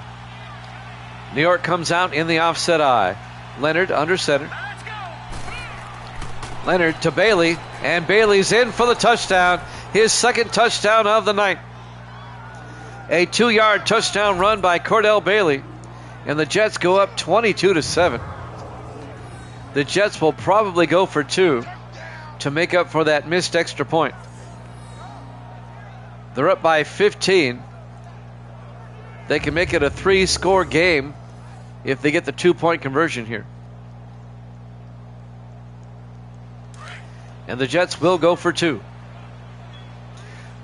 A: New York comes out in the offset eye. Leonard under center. Leonard to Bailey, and Bailey's in for the touchdown. His 2nd touchdown of the night. A 2-yard touchdown run by Cordell Bailey, and the Jets go up 22-7. The Jets will probably go for 2 to make up for that missed extra point. They're up by 15. They can make it a 3-score game if they get the 2-point conversion here. And the Jets will go for 2.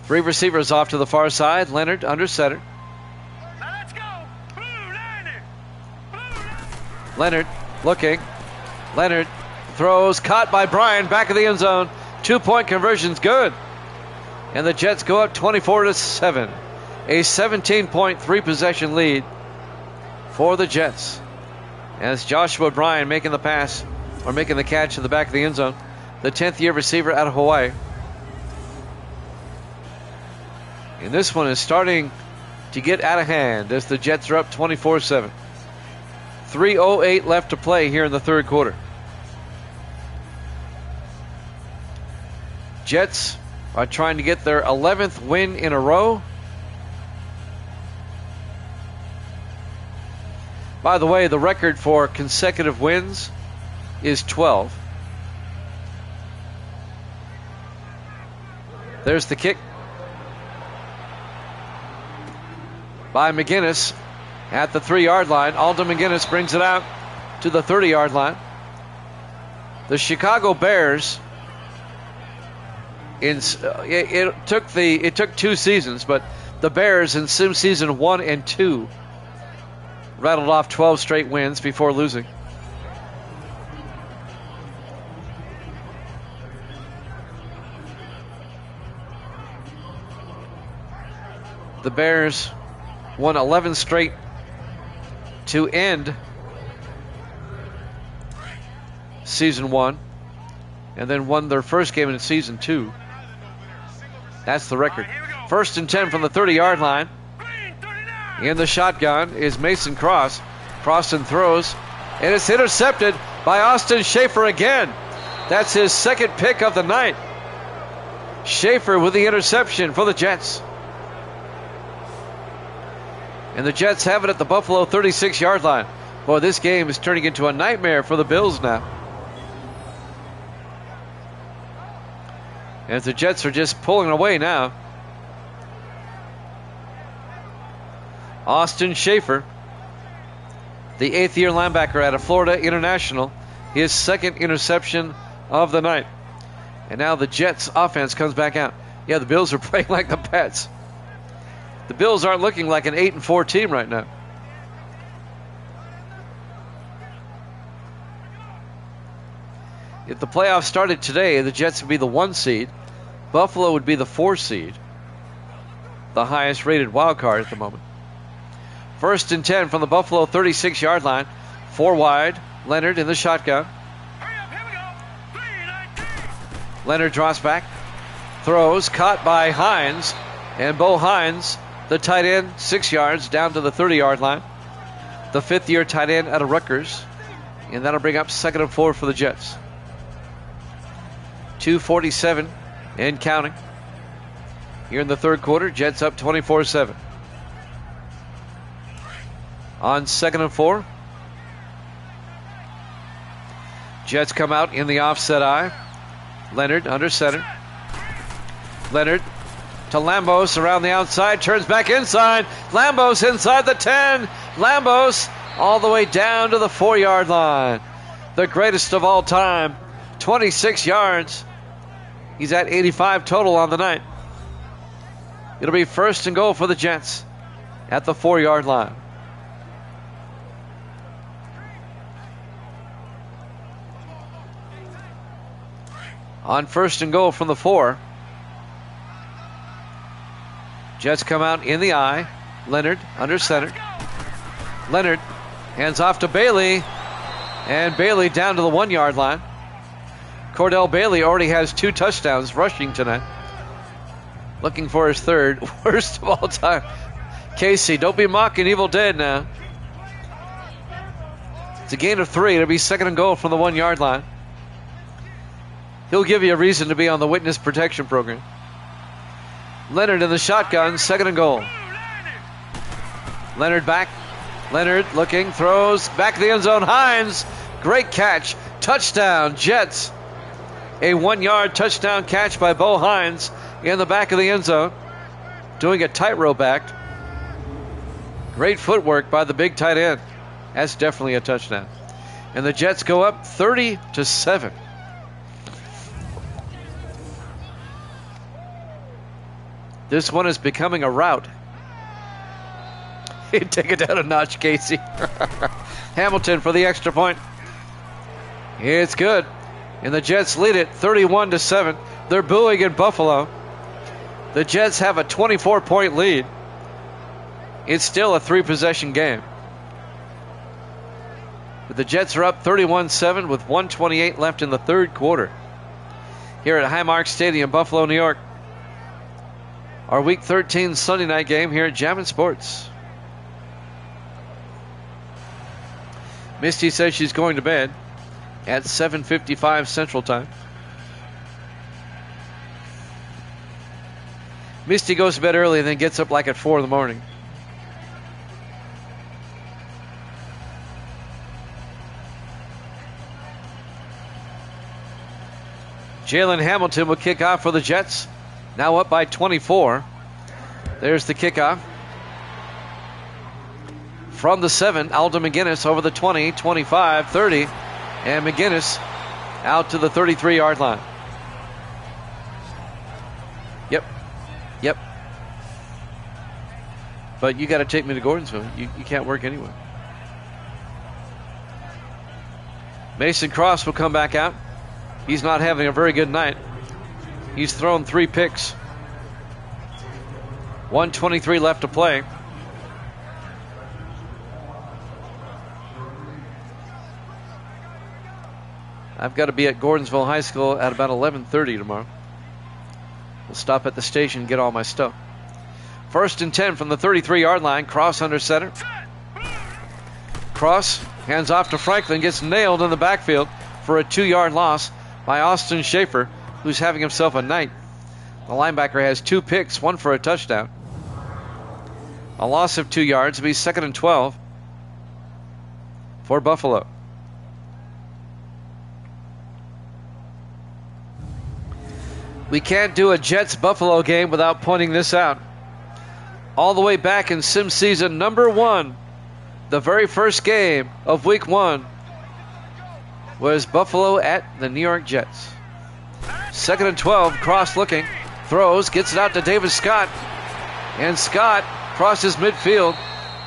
A: 3 receivers off to the far side. Leonard under center.
B: Let's go. Blue Leonard.
A: Leonard looking. Leonard throws. Caught by Bryan. Back of the end zone. 2-point conversion's good. And the Jets go up 24-7. A 17-point 3-possession lead for the Jets. As Joshua Bryan making the pass, or making the catch in the back of the end zone. The 10th-year receiver out of Hawaii. And this one is starting to get out of hand as the Jets are up 24-7. 3:08 left to play here in the 3rd quarter. Jets are trying to get their 11th win in a row. By the way, the record for consecutive wins is 12. There's the kick by McGinnis at the 3-yard line. Alden McGinnis brings it out to the 30-yard line. The Chicago Bears, it took 2 seasons, but the Bears in Sim season 1 and 2 rattled off 12 straight wins before losing. The Bears won 11 straight to end season 1, and then won their first game in season 2. That's the record. 1st and 10 from the 30-yard line. In the shotgun is Mason Cross. Croston throws, and it's intercepted by Austin Schaefer again. That's his 2nd pick of the night. Schaefer with the interception for the Jets. And the Jets have it at the Buffalo 36-yard line. Boy, this game is turning into a nightmare for the Bills now. As the Jets are just pulling away now. Austin Schaefer, the 8th-year linebacker out of Florida International, his second interception of the night. And now the Jets offense comes back out. Yeah, the Bills are playing like the Pats. The Bills aren't looking like an 8-4 team right now. If the playoffs started today, the Jets would be the 1 seed. Buffalo would be the 4 seed. The highest rated wild card at the moment. 1st and 10 from the Buffalo 36-yard line. 4 wide. Leonard in the shotgun.
B: Hurry up, here we go. 3-19.
A: Leonard drops back. Throws. Caught by Hines. And Bo Hines, the tight end, 6 yards down to the 30-yard line. The 5th-year tight end out of Rutgers. And that'll bring up 2nd and 4 for the Jets. 2:47 and counting. Here in the third quarter, Jets up 24-7. On 2nd and 4. Jets come out in the offset eye. Leonard under center. Leonard to Lambos around the outside. Turns back inside. Lambos inside the 10. Lambos all the way down to the 4-yard line. The greatest of all time. 26 yards. He's at 85 total on the night. It'll be 1st and goal for the Jets at the 4-yard line. On 1st and goal from the 4. Jets come out in the eye. Leonard under center. Leonard hands off to Bailey. And Bailey down to the 1-yard line. Cordell Bailey already has 2 touchdowns rushing tonight. Looking for his 3rd. Worst of all time. Casey, don't be mocking Evil Dead now. It's a gain of 3. It'll be 2nd and goal from the 1-yard line. He'll give you a reason to be on the witness protection program. Leonard in the shotgun, 2nd and goal. Leonard back. Leonard looking, throws, back to the end zone. Hines, great catch. Touchdown, Jets. A 1-yard touchdown catch by Bo Hines in the back of the end zone. Doing a tightrope act. Great footwork by the big tight end. That's definitely a touchdown. And the Jets go up 30-7. This one is becoming a rout. Take it down a notch, Casey. Hamilton for the extra point. It's good. And the Jets lead it 31-7. They're booing in Buffalo. The Jets have a 24-point lead. It's still a 3-possession game. But the Jets are up 31-7 with 1:28 left in the third quarter. Here at Highmark Stadium, Buffalo, New York. Our Week 13 Sunday night game here at Jammin' Sports. Misty says she's going to bed at 7:55 Central Time. Misty goes to bed early and then gets up like at 4 in the morning. Jalen Hamilton will kick off for the Jets. Now up by 24. There's the kickoff. From the 7, Alden McGinnis over the 20, 25, 30. And McGinnis out to the 33-yard line. Yep. But you got to take me to Gordonsville. You can't work anywhere. Mason Cross will come back out. He's not having a very good night. He's thrown 3 picks. 1:23 left to play. I've got to be at Gordonsville High School at about 11:30 tomorrow. We'll stop at the station and get all my stuff. 1st and 10 from the 33-yard line. Cross under center. Cross hands off to Franklin. Gets nailed in the backfield for a 2-yard loss by Austin Schaefer, who's having himself a night. The linebacker has 2 picks, 1 for a touchdown. A loss of 2 yards. It'll be 2nd and 12 for Buffalo. We can't do a Jets-Buffalo game without pointing this out. all the way back in sim season number 1. The very first game of week 1 was Buffalo at the New York Jets. 2nd and 12, Cross looking, throws, gets it out to David Scott, and Scott crosses midfield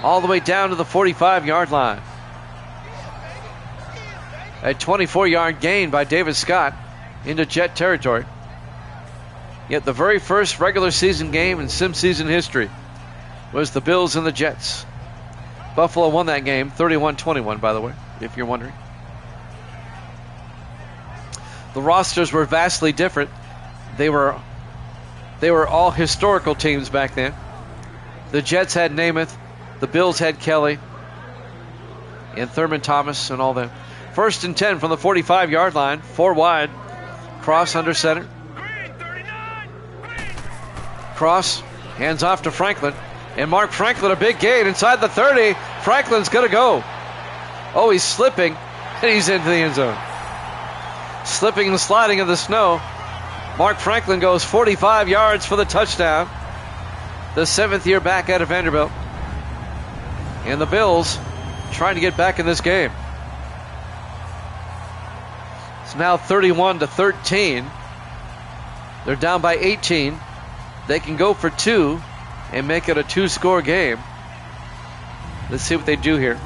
A: all the way down to the 45-yard line. A 24-yard gain by David Scott into Jet territory. Yet the very first regular season game in sim season history was the Bills and the Jets. Buffalo won that game 31-21, by the way, if you're wondering. The rosters were vastly different. They were all historical teams back then. The Jets had Namath, the Bills had Kelly, and Thurman Thomas and all that. 1st and 10 from the 45-yard line, 4 wide. Cross under center. Cross hands off to Franklin. And Mark Franklin, a big gain inside the 30. Franklin's going to go. Oh, he's slipping, and he's into the end zone. Slipping and sliding in the snow. Mark Franklin goes 45 yards for the touchdown. The 7th year back out of Vanderbilt. And the Bills trying to get back in this game. It's now 31-13. They're down by 18. They can go for 2 and make it a 2-score game. Let's see what they do here.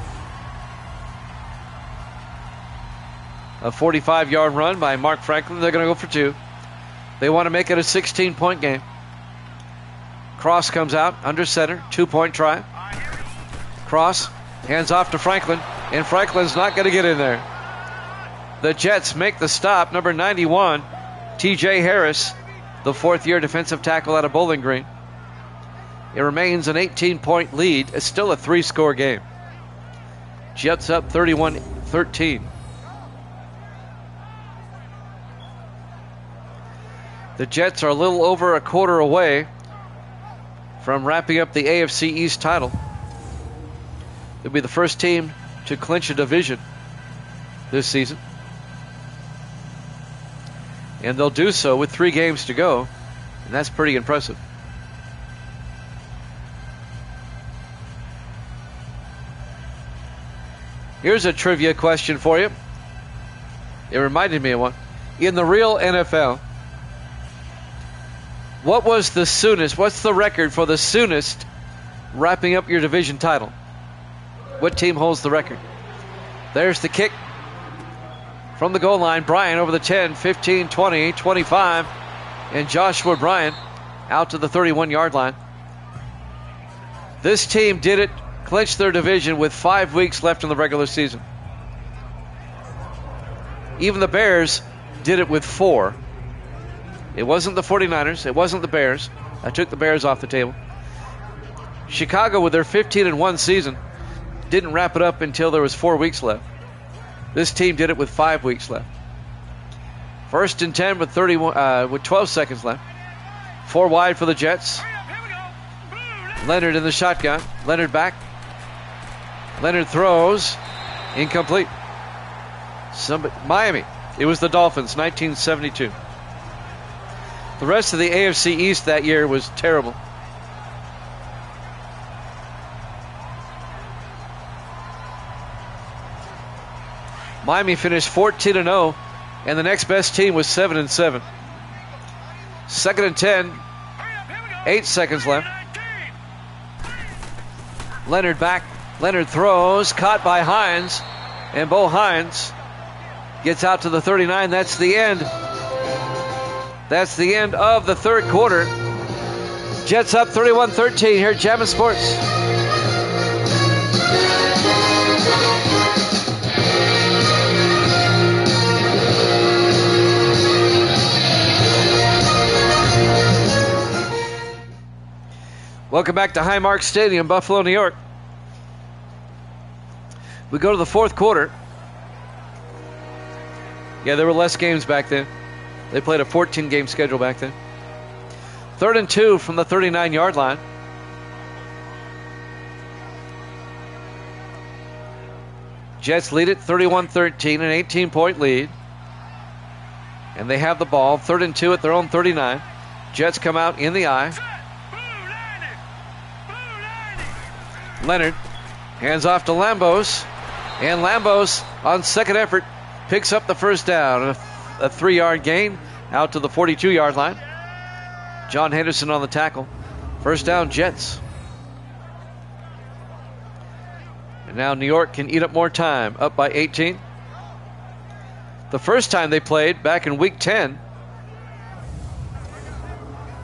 A: A 45-yard run by Mark Franklin. They're going to go for 2. They want to make it a 16-point game. Cross comes out under center. 2-point try. Cross hands off to Franklin, and Franklin's not going to get in there. The Jets make the stop. Number 91, T.J. Harris, the 4th-year defensive tackle out of Bowling Green. It remains an 18-point lead. It's still a 3-score game. Jets up 31-13. The Jets are a little over a quarter away from wrapping up the AFC East title. They'll be the first team to clinch a division this season. And they'll do so with 3 games to go, and that's pretty impressive. Here's a trivia question for you. It reminded me of one. In the real NFL, what was the soonest, what's the record for the soonest wrapping up your division title? What team holds the record? There's the kick from the goal line. Bryant over the 10, 15, 20, 25. And Joshua Bryant out to the 31-yard line. This team did it, clinched their division with 5 weeks left in the regular season. Even the Bears did it with 4. It wasn't the 49ers. It wasn't the Bears. I took the Bears off the table. Chicago, with their 15-1 season, didn't wrap it up until there was 4 weeks left. This team did it with 5 weeks left. 1st and 10 with 12 seconds left. 4 wide for the Jets. Leonard in the shotgun. Leonard back. Leonard throws. Incomplete. Miami. It was the Dolphins, 1972. The rest of the AFC East that year was terrible. Miami finished 14-0, and the next best team was 7-7. 2nd and 10, 8 seconds left. Leonard back. Leonard throws, caught by Hines, and Bo Hines gets out to the 39. That's the end. That's the end of the 3rd quarter. Jets up 31-13 here at Jammin' Sports. Welcome back to Highmark Stadium, Buffalo, New York. We go to the 4th quarter. Yeah, there were less games back then. They played a 14-game schedule back then. 3rd and 2 from the 39-yard line. Jets lead it 31-13, an 18-point lead. And they have the ball. 3rd and 2 at their own 39. Jets come out in the eye. Leonard hands off to Lambos. And Lambos, on second effort, picks up the first down. A 3-yard gain out to the 42-yard line. John Henderson on the tackle. First down, Jets. And now New York can eat up more time, up by 18. The first time they played, back in Week 10,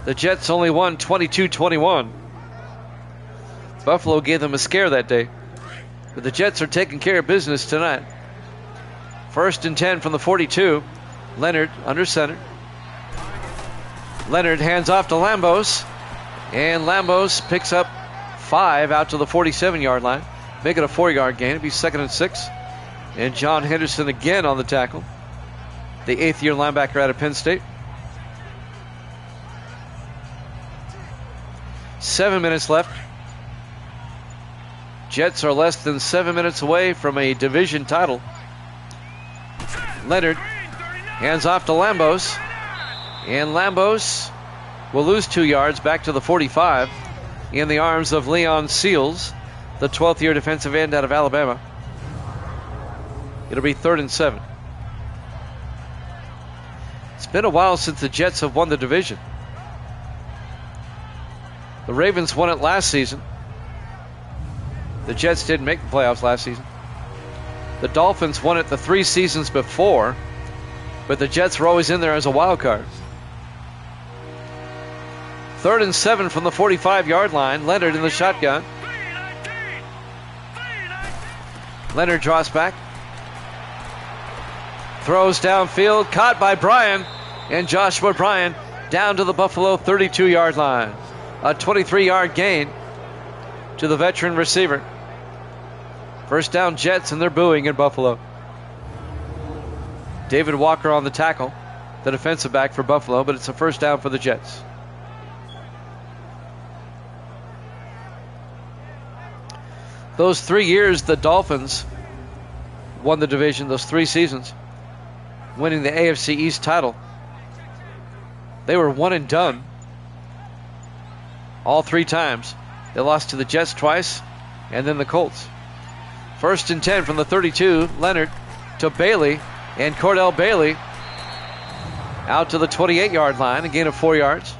A: the Jets only won 22-21. Buffalo gave them a scare that day. But the Jets are taking care of business tonight. First and 10 from the 42. Leonard under center. Leonard hands off to Lambos. And Lambos picks up 5 out to the 47-yard line. Make it a 4-yard gain. It'll be 2nd and 6. And John Henderson again on the tackle. The 8th-year linebacker out of Penn State. 7 minutes left. Jets are less than 7 minutes away from a division title. Leonard hands off to Lambos. And Lambos will lose 2 yards back to the 45 in the arms of Leon Seals, the 12th-year defensive end out of Alabama. It'll be 3rd and 7. It's been a while since the Jets have won the division. The Ravens won it last season. The Jets didn't make the playoffs last season. The Dolphins won it the 3 seasons before, but the Jets were always in there as a wild card. 3rd and 7 from the 45-yard line. Leonard in the shotgun. Leonard draws back. Throws downfield, caught by Bryan, and Joshua Bryan down to the Buffalo 32-yard line. A 23-yard gain to the veteran receiver. First down, Jets, and they're booing in Buffalo. David Walker on the tackle, the defensive back for Buffalo, but it's a first down for the Jets. Those 3 years the Dolphins won the division, those 3 seasons, winning the AFC East title, they were one and done all 3 times. They lost to the Jets twice and then the Colts. First and 10 from the 32. Leonard to Bailey, and Cordell Bailey out to the 28-yard line, a gain of 4 yards.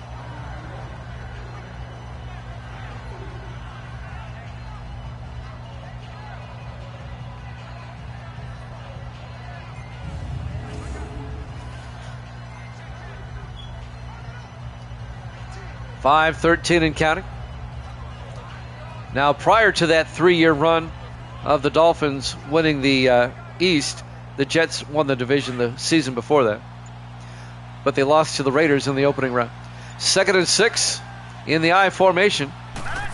A: .5:13 and counting. Now, prior to that 3-year run of the Dolphins winning the East, the Jets won the division the season before that. But they lost to the Raiders in the opening round. 2nd and 6 in the I formation.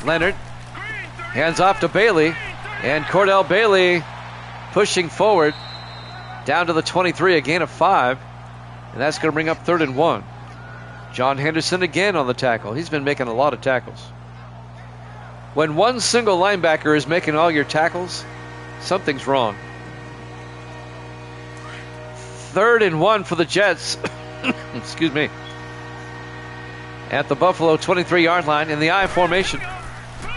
A: Leonard hands off to Bailey, and Cordell Bailey pushing forward down to the 23, a gain of 5. And that's going to bring up 3rd and 1. John Henderson again on the tackle. He's been making a lot of tackles. When one single linebacker is making all your tackles, something's wrong. 3rd and 1 for the Jets. Excuse me. At the Buffalo 23-yard line in the I formation.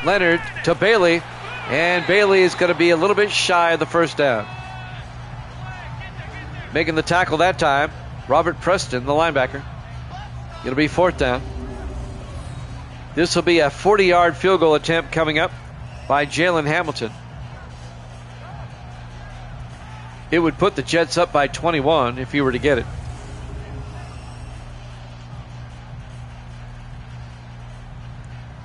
A: Leonard to Bailey, and Bailey is going to be a little bit shy of the first down. Making the tackle that time, Robert Preston, the linebacker. It'll be 4th down. This will be a 40-yard field goal attempt coming up by Jalen Hamilton. It would put the Jets up by 21 if he were to get it.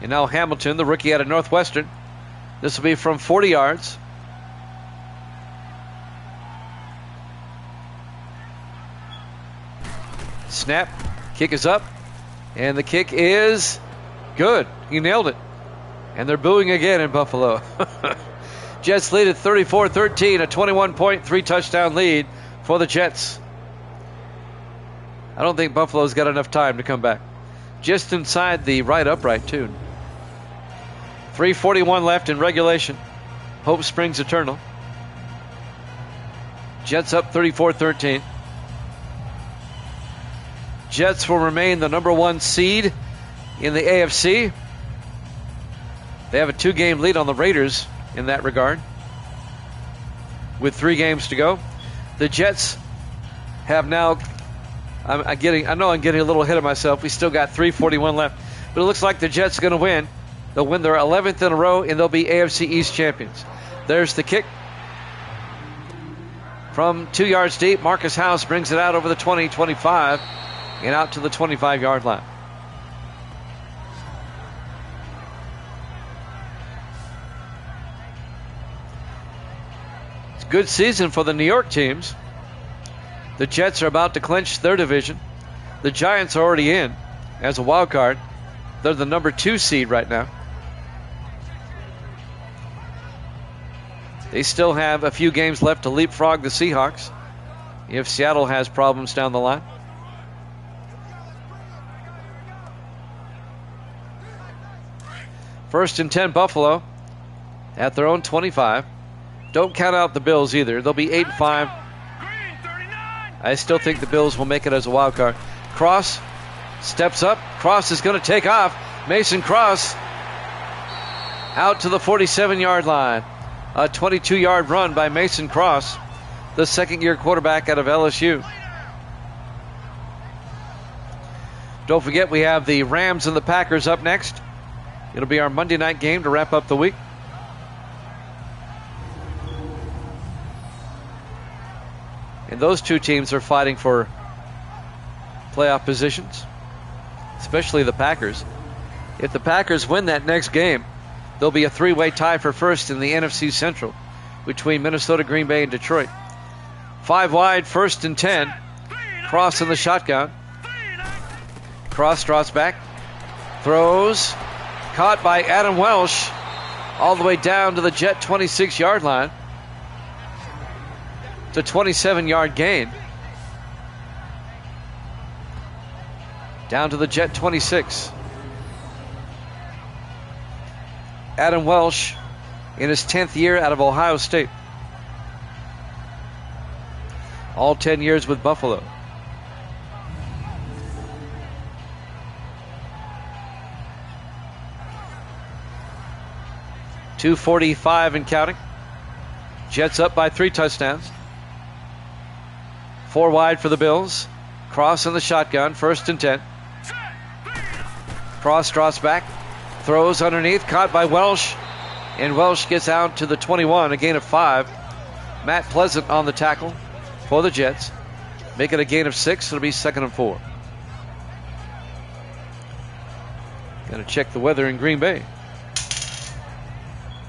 A: And now Hamilton, the rookie out of Northwestern. This will be from 40 yards. Snap. Kick is up. And the kick is good. He nailed it. And they're booing again in Buffalo. Jets lead at 34-13, a 21-point, 3-touchdown lead for the Jets. I don't think Buffalo's got enough time to come back. Just inside the right upright, too. 3:41 left in regulation. Hope springs eternal. Jets up 34-13. Jets will remain the number 1 seed in the AFC They have a 2-game lead on the Raiders in that regard, with 3 games to go. The Jets have now, I know I'm getting a little ahead of myself. We still got 3:41 left, but it looks like the Jets are going to win. They'll win their 11th in a row, and they'll be AFC East champions. There's the kick. From 2 yards deep, Marcus House brings it out over the 20, 25, and out to the 25-yard line. It's a good season for the New York teams. The Jets are about to clinch their division. The Giants are already in as a wild card. They're the number 2 seed right now. They still have a few games left to leapfrog the Seahawks if Seattle has problems down the line. First and 10, Buffalo at their own 25. Don't count out the Bills either. They'll be 8-5. I still think the Bills will make it as a wild card. Cross steps up. Cross is going to take off. Mason Cross out to the 47-yard line. A 22-yard run by Mason Cross, the second-year quarterback out of LSU. Don't forget, we have the Rams and the Packers up next. It'll be our Monday night game to wrap up the week. And those two teams are fighting for playoff positions, especially the Packers. If the Packers win that next game, there'll be a 3-way tie for first in the NFC Central between Minnesota, Green Bay, and Detroit. 5 wide, first and 10. Cross in the shotgun. Cross draws back. Throws. Caught by Adam Welsh all the way down to the Jet 26-yard line. It's a 27-yard gain. Down to the Jet 26. Adam Welsh in his 10th year out of Ohio State. All 10 years with Buffalo. .245 and counting. Jets up by 3 touchdowns. 4 wide for the Bills. Cross in the shotgun, first and 10. Cross draws back. Throws underneath, caught by Welsh, and Welsh gets out to the 21, a gain of 5. Matt Pleasant on the tackle for the Jets. Make it a gain of 6. It'll be 2nd and 4. Got to check the weather in Green Bay.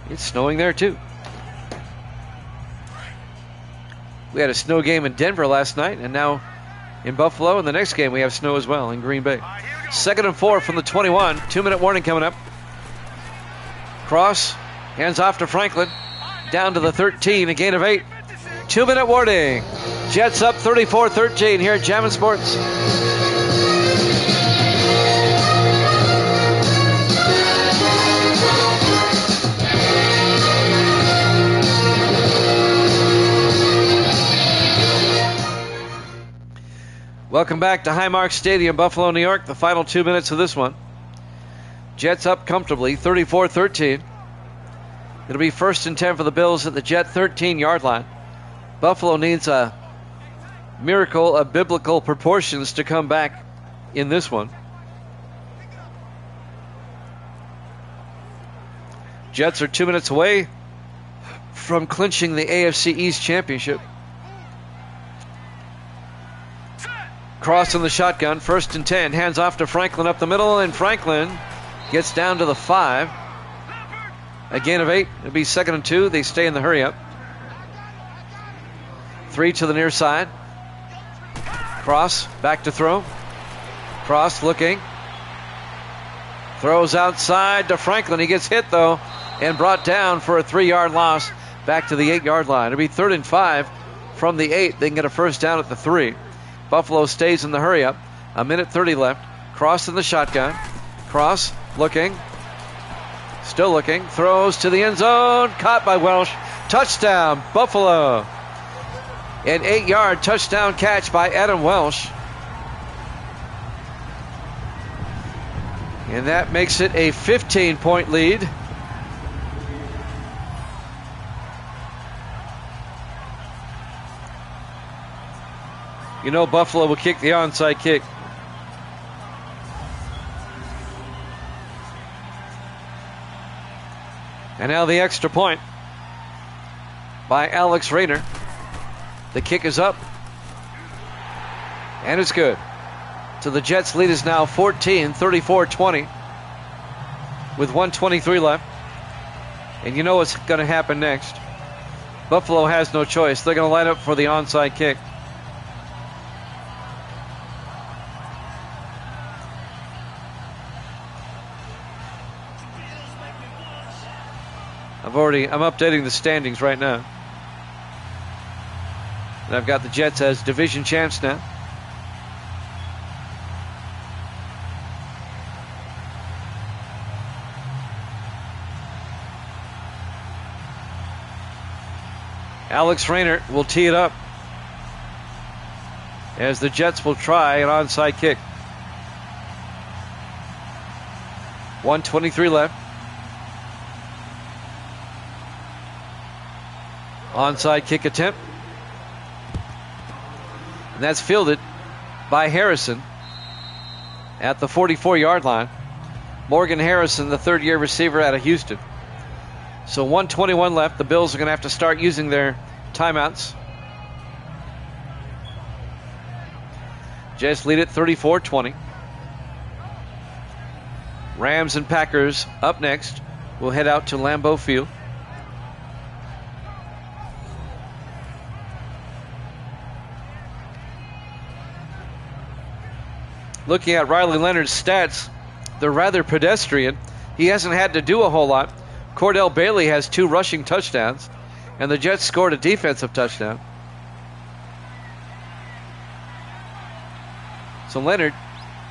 A: It's snowing there too. We had a snow game in Denver last night, and now in Buffalo. In the next game, we have snow as well in Green Bay. 2nd and 4 from the 21. 2-minute warning coming up. Cross, hands off to Franklin. Down to the 13, a gain of 8. 2-minute warning. Jets up 34-13 here at Jammin' Sports. Welcome back to Highmark Stadium, Buffalo, New York. The final 2 minutes of this one. Jets up comfortably, 34-13. It'll be 1st and 10 for the Bills at the Jet 13-yard line. Buffalo needs a miracle of biblical proportions to come back in this one. Jets are 2 minutes away from clinching the AFC East Championship. Cross in the shotgun, 1st and 10. Hands off to Franklin up the middle, and Franklin gets down to the 5. A gain of 8. It'll be 2nd and 2. They stay in the hurry up. 3 to the near side. Cross, back to throw. Cross looking. Throws outside to Franklin. He gets hit, though, and brought down for a 3-yard loss back to the 8-yard line. It'll be 3rd and 5 from the 8. They can get a first down at the 3. Buffalo stays in the hurry up. 1:30 left. Cross in the shotgun. Cross looking. Still looking. Throws to the end zone. Caught by Welsh. Touchdown, Buffalo. An 8-yard touchdown catch by Adam Welsh. And that makes it a 15-point lead You know Buffalo will kick the onside kick. And now the extra point by Alex Rayner. The kick is up. And it's good. So the Jets' lead is now 14, 34-20 with 1:23 left. And you know what's going to happen next. Buffalo has no choice. They're going to line up for the onside kick. I'm updating the standings right now. And I've got the Jets as division champs now. Alex Rayner will tee it up as the Jets will try an onside kick. 1:23 left. Onside kick attempt. And that's fielded by Harrison at the 44-yard line. Morgan Harrison, the third-year receiver out of Houston. So 1:21 left. The Bills are going to have to start using their timeouts. Jets lead it 34-20. Rams and Packers up next. We'll head out to Lambeau Field. Looking at Riley Leonard's stats, they're rather pedestrian. He hasn't had to do a whole lot. Cordell Bailey has 2 rushing touchdowns, and the Jets scored a defensive touchdown. So Leonard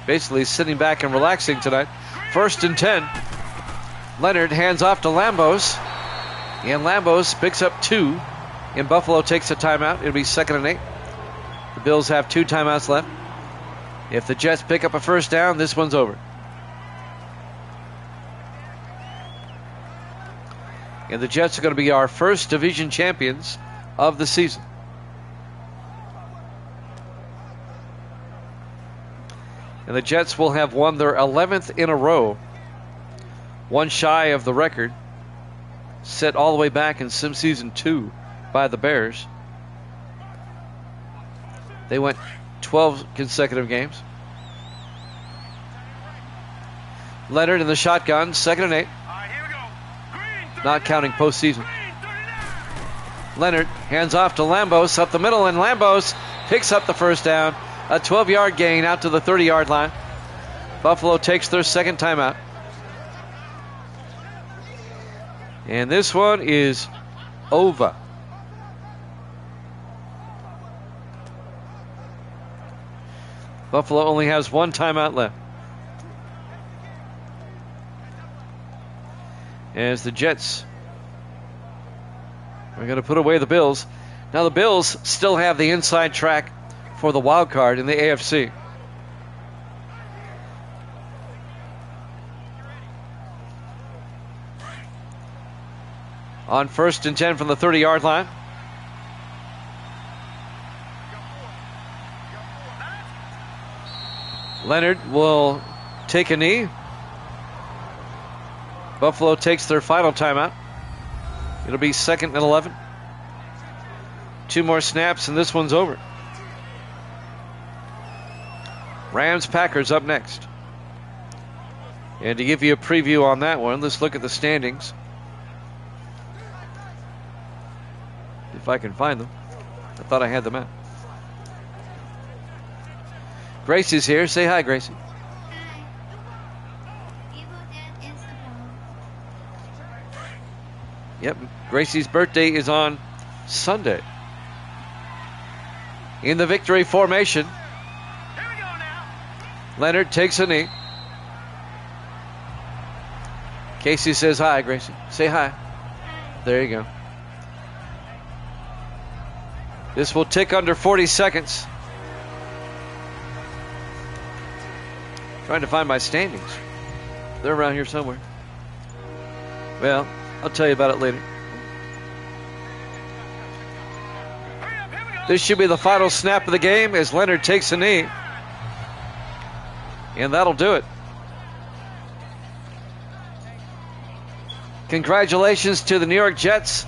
A: basically sitting back and relaxing tonight. 1st and 10. Leonard hands off to Lambos, and Lambos picks up 2, and Buffalo takes a timeout. It'll be 2nd and 8. The Bills have 2 timeouts left. If the Jets pick up a first down, this one's over. And the Jets are going to be our first division champions of the season. And the Jets will have won their 11th in a row. One shy of the record set all the way back in Sim Season 2 by the Bears. They went 12 consecutive games. Leonard in the shotgun, 2nd and 8. Not counting postseason. Leonard hands off to Lambos up the middle, and Lambos picks up the first down. A 12-yard gain out to the 30-yard line. Buffalo takes their 2nd timeout. And this one is over. Buffalo only has 1 timeout left. As the Jets are going to put away the Bills. Now the Bills still have the inside track for the wild card in the AFC. On 1st and 10 from the 30-yard line. Leonard will take a knee. Buffalo takes their final timeout. It'll be 2nd and 11. 2 more snaps and this one's over. Rams Packers up next. And to give you a preview on that one, let's look at the standings. If I can find them. I thought I had them out. Gracie's here. Say hi, Gracie. Yep, Gracie's birthday is on Sunday. In the victory formation,
B: Here we go now.
A: Leonard takes a knee. Casey says hi, Gracie. Say hi. There you go. This will tick under 40 seconds. Trying to find my standings. They're around here somewhere. Well, I'll tell you about it later.
B: Hurry up, here we go.
A: This should be the final snap of the game as Leonard takes a knee. And that'll do it. Congratulations to the New York Jets.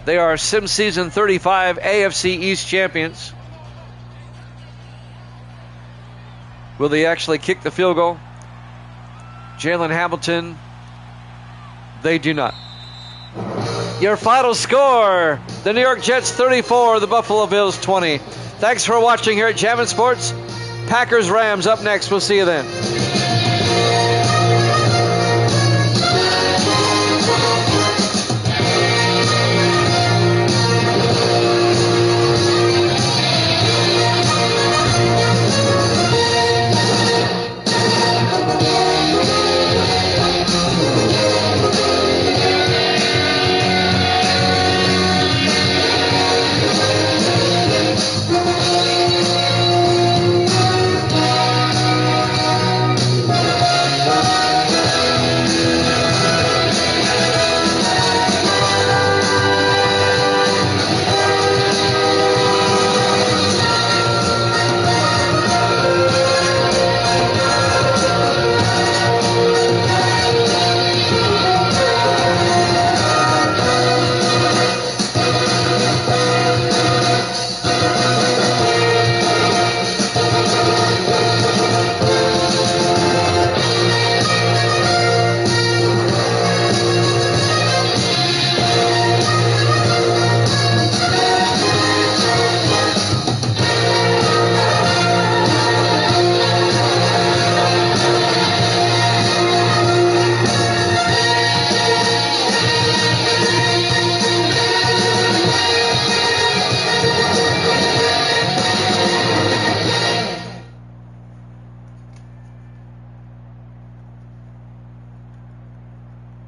A: They are Sim Season 35 AFC East champions. Will they actually kick the field goal? Jalen Hamilton, they do not. Your final score, the New York Jets 34, the Buffalo Bills 20. Thanks for watching here at Jammin' Sports. Packers-Rams up next. We'll see you then.